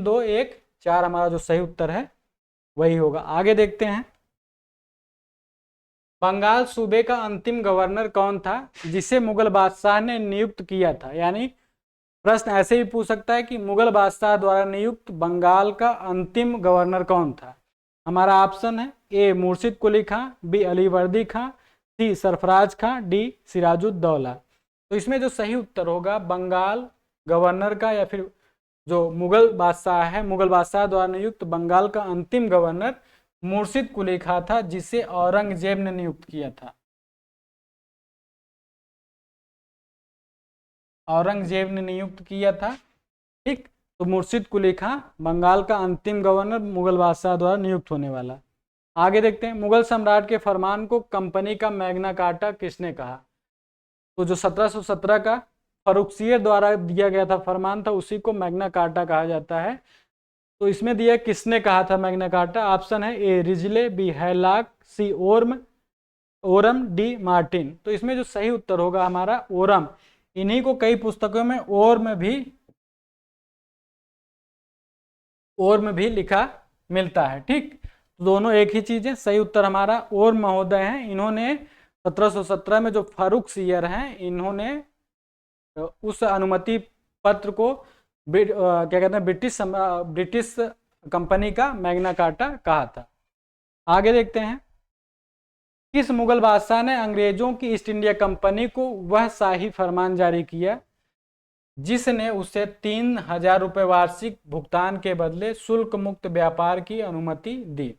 2 1 4 हमारा जो सही उत्तर है वही होगा। आगे देखते हैं, बंगाल सूबे का अंतिम गवर्नर कौन था जिसे मुगल बादशाह ने नियुक्त किया था? यानी प्रश्न ऐसे भी पूछ सकता है कि मुगल बादशाह द्वारा नियुक्त बंगाल का अंतिम गवर्नर कौन था? हमारा ऑप्शन है ए मुर्शिद कुली खां, बी अलीवर्दी खां, सी सरफराज खां, डी सिराजुद्दौला। तो इसमें जो सही उत्तर होगा बंगाल गवर्नर का या फिर जो मुगल बादशाह है, मुगल बादशाह द्वारा नियुक्त बंगाल का अंतिम गवर्नर मुर्शिद कुली खां था, जिसे औरंगजेब ने नियुक्त किया था। औरंगजेब ने नियुक्त किया था। ठीक, तो मुर्शिद कुली खां बंगाल का अंतिम गवर्नर मुगल बादशाह द्वारा नियुक्त होने वाला। आगे देखते हैं, मुगल सम्राट के फरमान को कंपनी का मैग्ना कार्टा किसने कहा? तो जो 1717 का फर्रुखसियर द्वारा दिया गया था फरमान था, उसी को मैग्ना कार्टा कहा जाता है। तो इसमें दिया किसने कहा था मैग्ना कार्टा? ऑप्शन है ए रिजले, बी हैलाक, सी ओरम, डी मार्टिन। तो इसमें जो सही उत्तर होगा हमारा ओरम। इन्हीं को कई पुस्तकों में और में भी लिखा मिलता है। ठीक, दोनों एक ही चीज है। सही उत्तर हमारा और महोदय हैं। इन्होंने 1717 में जो फर्रुखसियर हैं, इन्होंने उस अनुमति पत्र को क्या कहते हैं ब्रिटिश कंपनी का मैग्ना कार्टा कहा था। आगे देखते हैं, किस मुगल बादशाह ने अंग्रेजों की ईस्ट इंडिया कंपनी को वह शाही फरमान जारी किया जिसने उसे 3000 रुपये वार्षिक भुगतान के बदले शुल्क मुक्त व्यापार की अनुमति दी?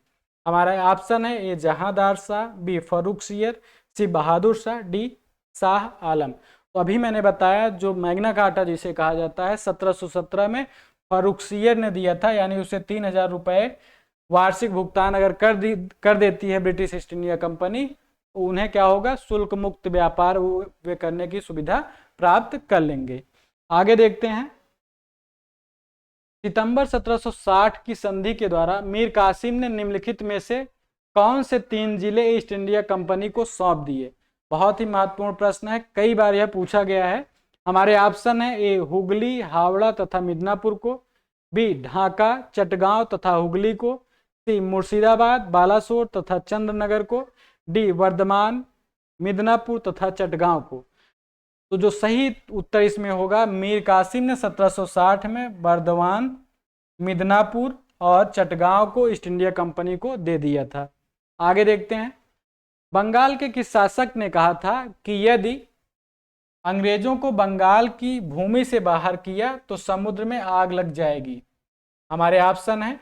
हमारा ऑप्शन है ए जहांदार शाह, बी फर्रुखसियर, सी बहादुर शाह, डी शाह आलम। तो अभी मैंने बताया जो मैग्ना कार्टा जिसे कहा जाता है 1717 में फर्रुखसियर ने दिया था, यानी उसे 3000 रुपये वार्षिक भुगतान अगर कर देती है ब्रिटिश ईस्ट इंडिया कंपनी, तो उन्हें क्या होगा शुल्क मुक्त व्यापार वे करने की सुविधा प्राप्त कर लेंगे। आगे देखते हैं। सितंबर 1760 की संधि के द्वारा मीर कासिम ने निम्नलिखित में से कौन से 3 जिले ईस्ट इंडिया कंपनी को सौंप दिए? बहुत ही महत्वपूर्ण प्रश्न है, कई बार यह पूछा गया है। हमारे ऑप्शन है ए हुगली, हावड़ा तथा मिदनापुर को, बी ढाका, चटगांव तथा हुगली को, सी मुर्शिदाबाद, बालासोर तथा चंद्रनगर को, डी वर्धमान, मिदनापुर तथा चटगांव को। तो जो सही उत्तर इसमें होगा, मीर कासिम ने 1760 में बर्दवान, मिदनापुर और चटगांव को ईस्ट इंडिया कंपनी को दे दिया था। आगे देखते हैं। बंगाल के किस शासक ने कहा था कि यदि अंग्रेजों को बंगाल की भूमि से बाहर किया तो समुद्र में आग लग जाएगी? हमारे ऑप्शन है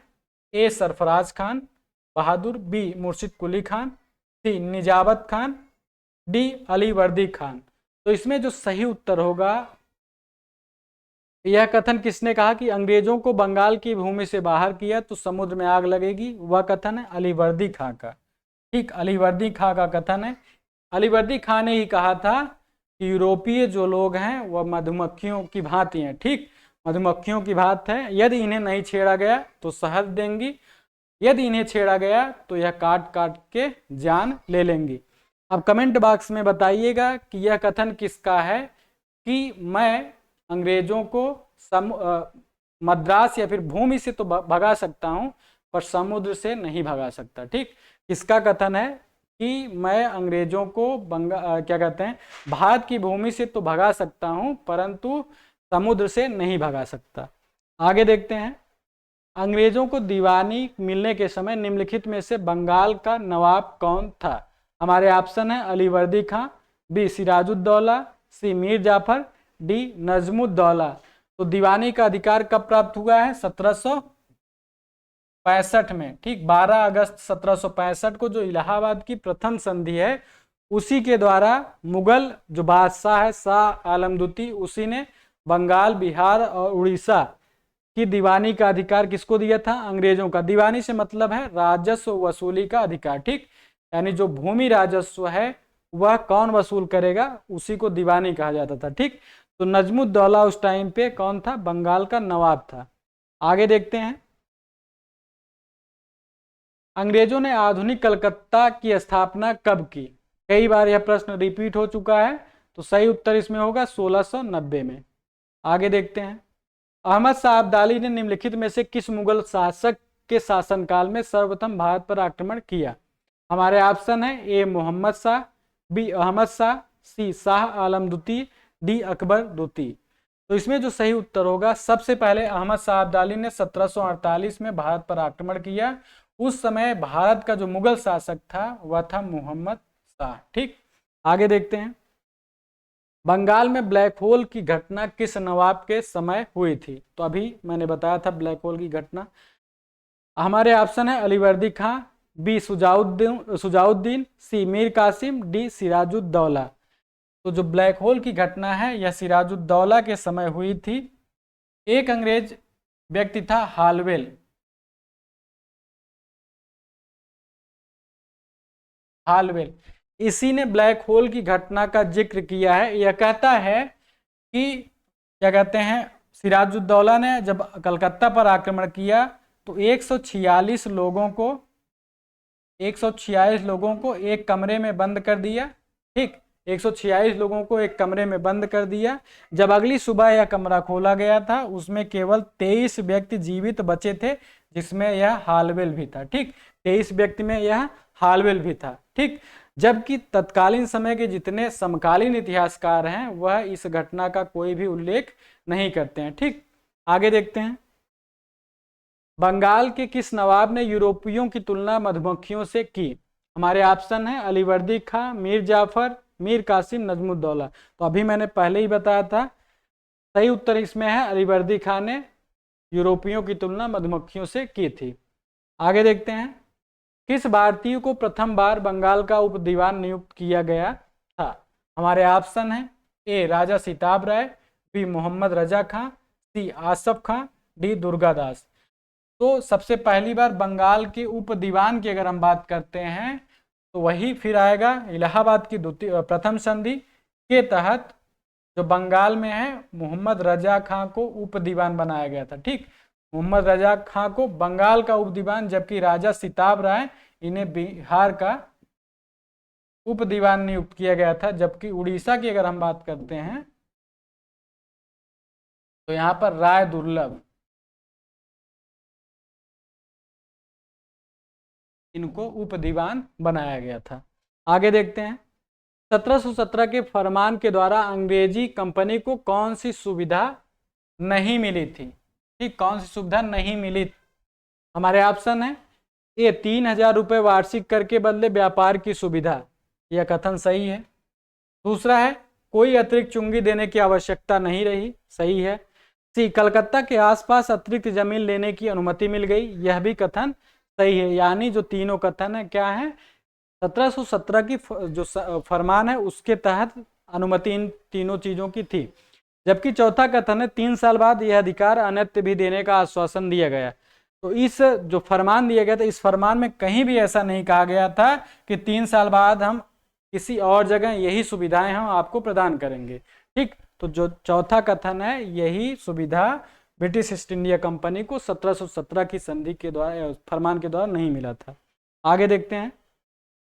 ए सरफराज खान बहादुर, बी मुर्शिद कुली खान, सी निजामत खान, डी अलीवर्दी खान। तो इसमें जो सही उत्तर होगा, यह कथन किसने कहा कि अंग्रेजों को बंगाल की भूमि से बाहर किया तो समुद्र में आग लगेगी? वह कथन है अलीवर्दी खां का। ठीक, अलीवर्दी खां का कथन है। अलीवर्दी खां ने ही कहा था कि यूरोपीय जो लोग हैं वह मधुमक्खियों की भांति हैं। ठीक, मधुमक्खियों की भांति है, यदि इन्हें नहीं छेड़ा गया तो शहद देंगी, यदि इन्हें छेड़ा गया तो यह काट काट के जान ले लेंगी। अब कमेंट बॉक्स में बताइएगा कि यह कथन किसका है कि मैं अंग्रेजों को मद्रास या फिर भूमि से तो भगा सकता हूं पर समुद्र से नहीं भगा सकता। ठीक, किसका कथन है कि मैं अंग्रेजों को क्या कहते हैं, भारत की भूमि से तो भगा सकता हूं परंतु समुद्र से नहीं भगा सकता। आगे देखते हैं। अंग्रेजों को दीवानी मिलने के समय निम्नलिखित में से बंगाल का नवाब कौन था? हमारे ऑप्शन है अलीवर्दी खां, बी सिराजुद्दौला, सी मीर जाफर, डी नजमुद्दौला। तो दीवानी का अधिकार कब प्राप्त हुआ है? 1765 में। ठीक, 12 अगस्त 1765 को जो इलाहाबाद की प्रथम संधि है उसी के द्वारा मुगल जो बादशाह है शाह आलम द्वितीय, उसी ने बंगाल, बिहार और उड़ीसा की दीवानी का अधिकार किसको दिया था? अंग्रेजों का। दीवानी से मतलब है राजस्व वसूली का अधिकार। ठीक, यानी जो भूमि राजस्व है वह कौन वसूल करेगा, उसी को दीवानी कहा जाता था। ठीक, तो नजमुद्दौला उस टाइम पे कौन था? बंगाल का नवाब था। आगे देखते हैं। अंग्रेजों ने आधुनिक कलकत्ता की स्थापना कब की? कई बार यह प्रश्न रिपीट हो चुका है, तो सही उत्तर इसमें होगा 1690 में। आगे देखते हैं। अहमद शाह अब्दाली ने निम्नलिखित में से किस मुगल शासक के शासनकाल में सर्वप्रथम भारत पर आक्रमण किया? हमारे ऑप्शन है ए मोहम्मद शाह, बी अहमद शाह, सी शाह आलम द्वितीय, डी अकबर द्वितीय। तो इसमें जो सही उत्तर होगा, सबसे पहले अहमद शाह अब्दाली ने 1748 में भारत पर आक्रमण किया। उस समय भारत का जो मुगल शासक था वह था मोहम्मद शाह। ठीक, आगे देखते हैं। बंगाल में ब्लैक होल की घटना किस नवाब के समय हुई थी? तो अभी मैंने बताया था ब्लैक होल की घटना। हमारे ऑप्शन है अलीवर्दी खां, बी सुजाउद्दीन, सी मीर कासिम, डी सिराजुद्दौला। तो जो ब्लैक होल की घटना है यह सिराजुद्दौला के समय हुई थी। एक अंग्रेज व्यक्ति था हालवेल, इसी ने ब्लैक होल की घटना का जिक्र किया है। यह कहता है कि क्या कहते हैं, सिराजुद्दौला ने जब कलकत्ता पर आक्रमण किया तो 146 लोगों को एक कमरे में बंद कर दिया। ठीक, 146 लोगों को एक कमरे में बंद कर दिया। जब अगली सुबह यह कमरा खोला गया था उसमें केवल 23 व्यक्ति जीवित बचे थे, जिसमें यह हालवेल भी था। ठीक, 23 व्यक्ति में यह हालवेल भी था। ठीक, जबकि तत्कालीन समय के जितने समकालीन इतिहासकार हैं वह इस घटना का कोई भी उल्लेख नहीं करते हैं। ठीक, आगे देखते हैं। बंगाल के किस नवाब ने यूरोपियों की तुलना मधुमक्खियों से की? हमारे ऑप्शन है अलीवर्दी खां, मीर जाफर, मीर कासिम, नजमुद्दौला। तो अभी मैंने पहले ही बताया था, सही उत्तर इसमें है अलीवर्दी खां ने यूरोपियों की तुलना मधुमक्खियों से की थी। आगे देखते हैं। किस भारतीय को प्रथम बार बंगाल का उप दीवान नियुक्त किया गया था? हमारे ऑप्शन है ए राजा सिताब राय, बी मोहम्मद रजा खां, सी आसफ खां, डी दुर्गादास। तो सबसे पहली बार बंगाल के उप दीवान की अगर हम बात करते हैं तो वही फिर आएगा इलाहाबाद की प्रथम संधि के तहत जो बंगाल में है मोहम्मद रजा खां को उप दीवान बनाया गया था। ठीक, मोहम्मद रजा खां को बंगाल का उप दीवान, जबकि राजा सिताब राय इन्हें बिहार का उप दीवान नियुक्त किया गया था। जबकि उड़ीसा की अगर हम बात करते हैं तो यहाँ पर राय दुर्लभ इनको उप दीवान बनाया गया था। आगे देखते हैं, 1717 के फरमान के द्वारा अंग्रेजी कंपनी को कौन सी सुविधा नहीं मिली थी? ठीक, कौन सी सुविधा नहीं मिली? हमारे ऑप्शन है ए 3,000 रुपये वार्षिक कर के बदले व्यापार की सुविधा, यह कथन सही है। दूसरा है कोई अतिरिक्त चुंगी देने की आवश्यकता नहीं रही, सही है। सी कलकत्ता के आसपास अतिरिक्त जमीन लेने की अनुमति मिल गई, यह भी कथन सही है। यानी जो तीनों कथन है क्या है, 1717 की जो फरमान है उसके तहत अनुमति इन तीनों चीजों की थी। जबकि चौथा कथन है 3 साल बाद यह अधिकार अन्यत्र भी देने का आश्वासन दिया गया। तो इस जो फरमान दिया गया था, इस फरमान में कहीं भी ऐसा नहीं कहा गया था कि 3 साल बाद हम किसी और जगह यही सुविधाएं हम आपको प्रदान करेंगे। ठीक, तो जो चौथा कथन है यही सुविधा ब्रिटिश ईस्ट इंडिया कंपनी को 1717 की संधि के द्वारा, फरमान के द्वारा नहीं मिला था। आगे देखते हैं,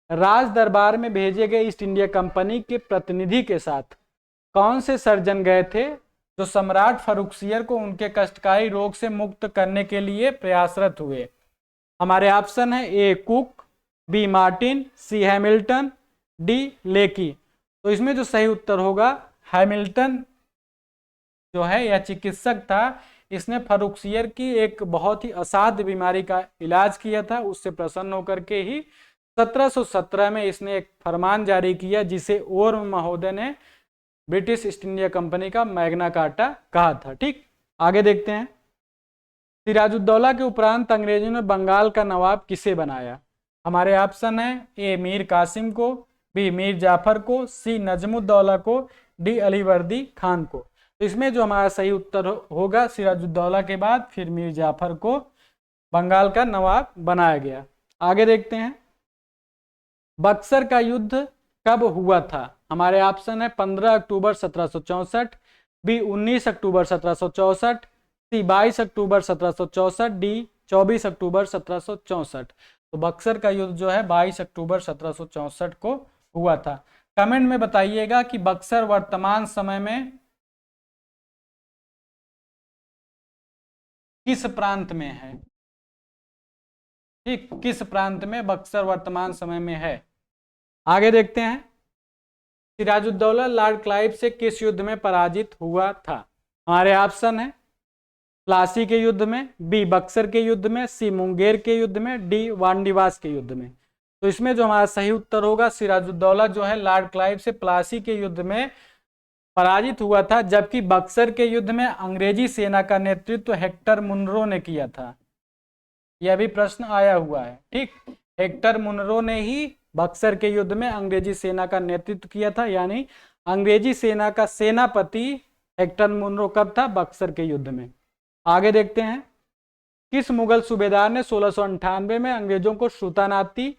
राज दरबार में भेजे गए ईस्ट इंडिया कंपनी के प्रतिनिधि के साथ कौन से सर्जन गए थे जो सम्राट फर्रुखसियर को उनके कष्टकारी रोग से मुक्त करने के लिए प्रयासरत हुए? हमारे ऑप्शन है ए कुक, बी मार्टिन, सी हैमिल्टन, डी लेकी। तो इसमें जो सही उत्तर होगा हैमिल्टन जो है यह चिकित्सक था, इसने फर्रुखसियर की एक बहुत ही असाध्य बीमारी का इलाज किया था। उससे प्रसन्न होकर के ही 1717 में इसने एक फरमान जारी किया जिसे ओर महोदय ने ब्रिटिश ईस्ट इंडिया कंपनी का मैग्ना कार्टा कहा था। ठीक, आगे देखते हैं, सिराजुद्दौला के उपरांत अंग्रेजों ने बंगाल का नवाब किसे बनाया? हमारे ऑप्शन है ए मीर कासिम को, बी मीर जाफर को, सी नजमुद्दौला को, डी अलीवर्दी खान को। तो इसमें जो हमारा सही उत्तर होगा सिराजुद्दौला के बाद फिर मीर जाफर को बंगाल का नवाब बनाया गया। आगे देखते हैं, बक्सर का युद्ध कब हुआ था? हमारे ऑप्शन है 15 अक्टूबर 1764, बी 19 अक्टूबर 1764, सी 22 अक्टूबर 1764, डी 24 अक्टूबर 1764। तो बक्सर का युद्ध जो है 22 अक्टूबर 1764 को हुआ था। कमेंट में बताइएगा कि बक्सर वर्तमान समय में किस प्रांत में है? ठीक, किस प्रांत में बक्सर वर्तमान समय में है? आगे देखते हैं, सिराजुद्दौला लॉर्ड क्लाइव से किस युद्ध में पराजित हुआ था? हमारे ऑप्शन है प्लासी के युद्ध में, बी बक्सर के युद्ध में, सी मुंगेर के युद्ध में, डी वांडीवास के युद्ध में। तो इसमें जो हमारा सही उत्तर होगा सिराजुद्दौला जो है लॉर्ड क्लाइव से प्लासी के युद्ध में पराजित हुआ था, जबकि बक्सर के युद्ध में अंग्रेजी सेना का नेतृत्व हेक्टर मुनरो ने किया था। यह भी प्रश्न आया हुआ है। ठीक, हेक्टर मुनरो ने ही बक्सर के युद्ध में अंग्रेजी सेना का नेतृत्व किया था, यानी अंग्रेजी सेना का सेनापति हेक्टर मुनरो कब था? बक्सर के युद्ध में। आगे देखते हैं, किस मुगल सूबेदार ने 1698 में अंग्रेजों को सुल्तानाती,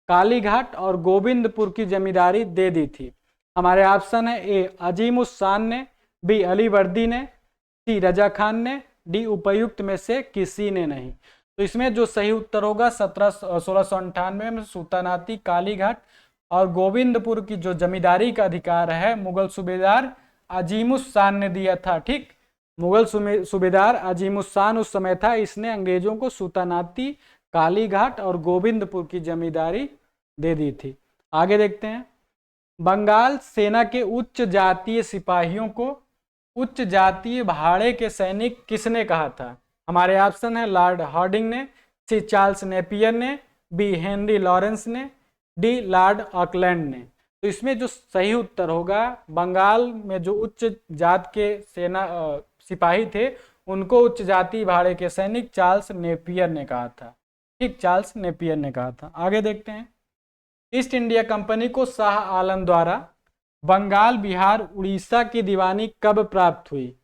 कालीघाट और गोविंदपुर की जमींदारी दे दी थी? हमारे ऑप्शन है ए अजीम उस शान ने, बी अलीवर्दी ने, सी रजा खान ने, डी उपर्युक्त में से किसी ने नहीं। तो इसमें जो सही उत्तर होगा 1698 में सुल्तानाती, कालीघाट और गोविंदपुर की जो जमींदारी का अधिकार है मुगल सूबेदार अजीमुस शान ने दिया था। ठीक, मुगल सूबेदार अजीमुस शान उस समय था, इसने अंग्रेजों को सुल्तानाती, कालीघाट और गोविंदपुर की जमींदारी दे दी थी। आगे देखते हैं, बंगाल सेना के उच्च जातीय सिपाहियों को उच्च जातीय भाड़े के सैनिक किसने कहा था? हमारे ऑप्शन है लॉर्ड हार्डिंग ने, सी चार्ल्स नेपियर ने, बी हेनरी लॉरेंस ने, डी लॉर्ड ऑकलैंड ने। तो इसमें जो सही उत्तर होगा बंगाल में जो उच्च जात के सेना सिपाही थे उनको उच्च जाति भाड़े के सैनिक चार्ल्स नेपियर ने कहा था। ठीक, चार्ल्स नेपियर ने कहा था। आगे देखते हैं, ईस्ट इंडिया कंपनी को शाह आलम द्वारा बंगाल, बिहार, उड़ीसा की दीवानी कब प्राप्त हुई?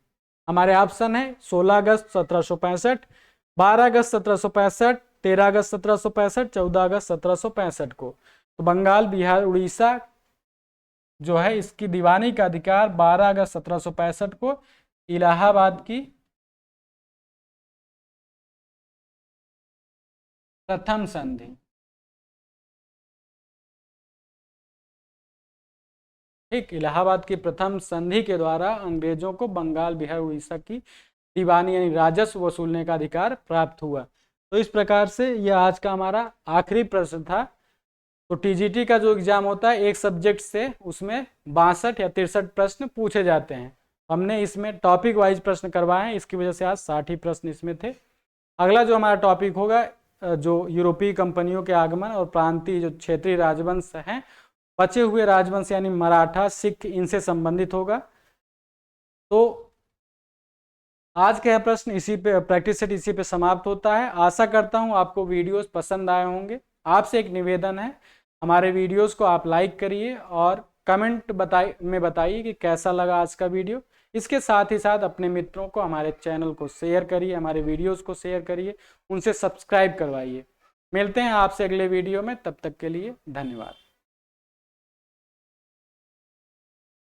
हमारे ऑप्शन है 16 अगस्त 1765, 12 अगस्त 1765, 13 अगस्त 1765, 14 अगस्त 1765 को। तो बंगाल, बिहार, उड़ीसा जो है इसकी दीवानी का अधिकार 12 अगस्त 1765 को इलाहाबाद की प्रथम संधि, ठीक, इलाहाबाद की प्रथम संधि के द्वारा अंग्रेजों को बंगाल, बिहार, उड़ीसा की दीवानी यानी राजस्व वसूलने का अधिकार प्राप्त हुआ। तो इस प्रकार से यह आज का हमारा आखिरी प्रश्न था। तो टीजीटी का जो एग्जाम होता है एक सब्जेक्ट से, उसमें 62 या 63 प्रश्न पूछे जाते हैं। हमने इसमें टॉपिक वाइज प्रश्न करवाए हैं, इसकी वजह से आज 60 ही प्रश्न इसमें थे। अगला जो हमारा टॉपिक होगा जो यूरोपीय कंपनियों के आगमन और प्रांतीय जो क्षेत्रीय राजवंश हैं, बचे हुए राजवंश यानी मराठा, सिख, इनसे संबंधित होगा। तो आज का यह प्रश्न इसी पे, प्रैक्टिस सेट इसी पे समाप्त होता है। आशा करता हूँ आपको वीडियोस पसंद आए होंगे। आपसे एक निवेदन है, हमारे वीडियोस को आप लाइक करिए और कमेंट में बताइए कि कैसा लगा आज का वीडियो। इसके साथ ही साथ अपने मित्रों को हमारे चैनल को शेयर करिए, हमारे वीडियोस को शेयर करिए, उनसे सब्सक्राइब करवाइए। मिलते हैं आपसे अगले वीडियो में, तब तक के लिए धन्यवाद।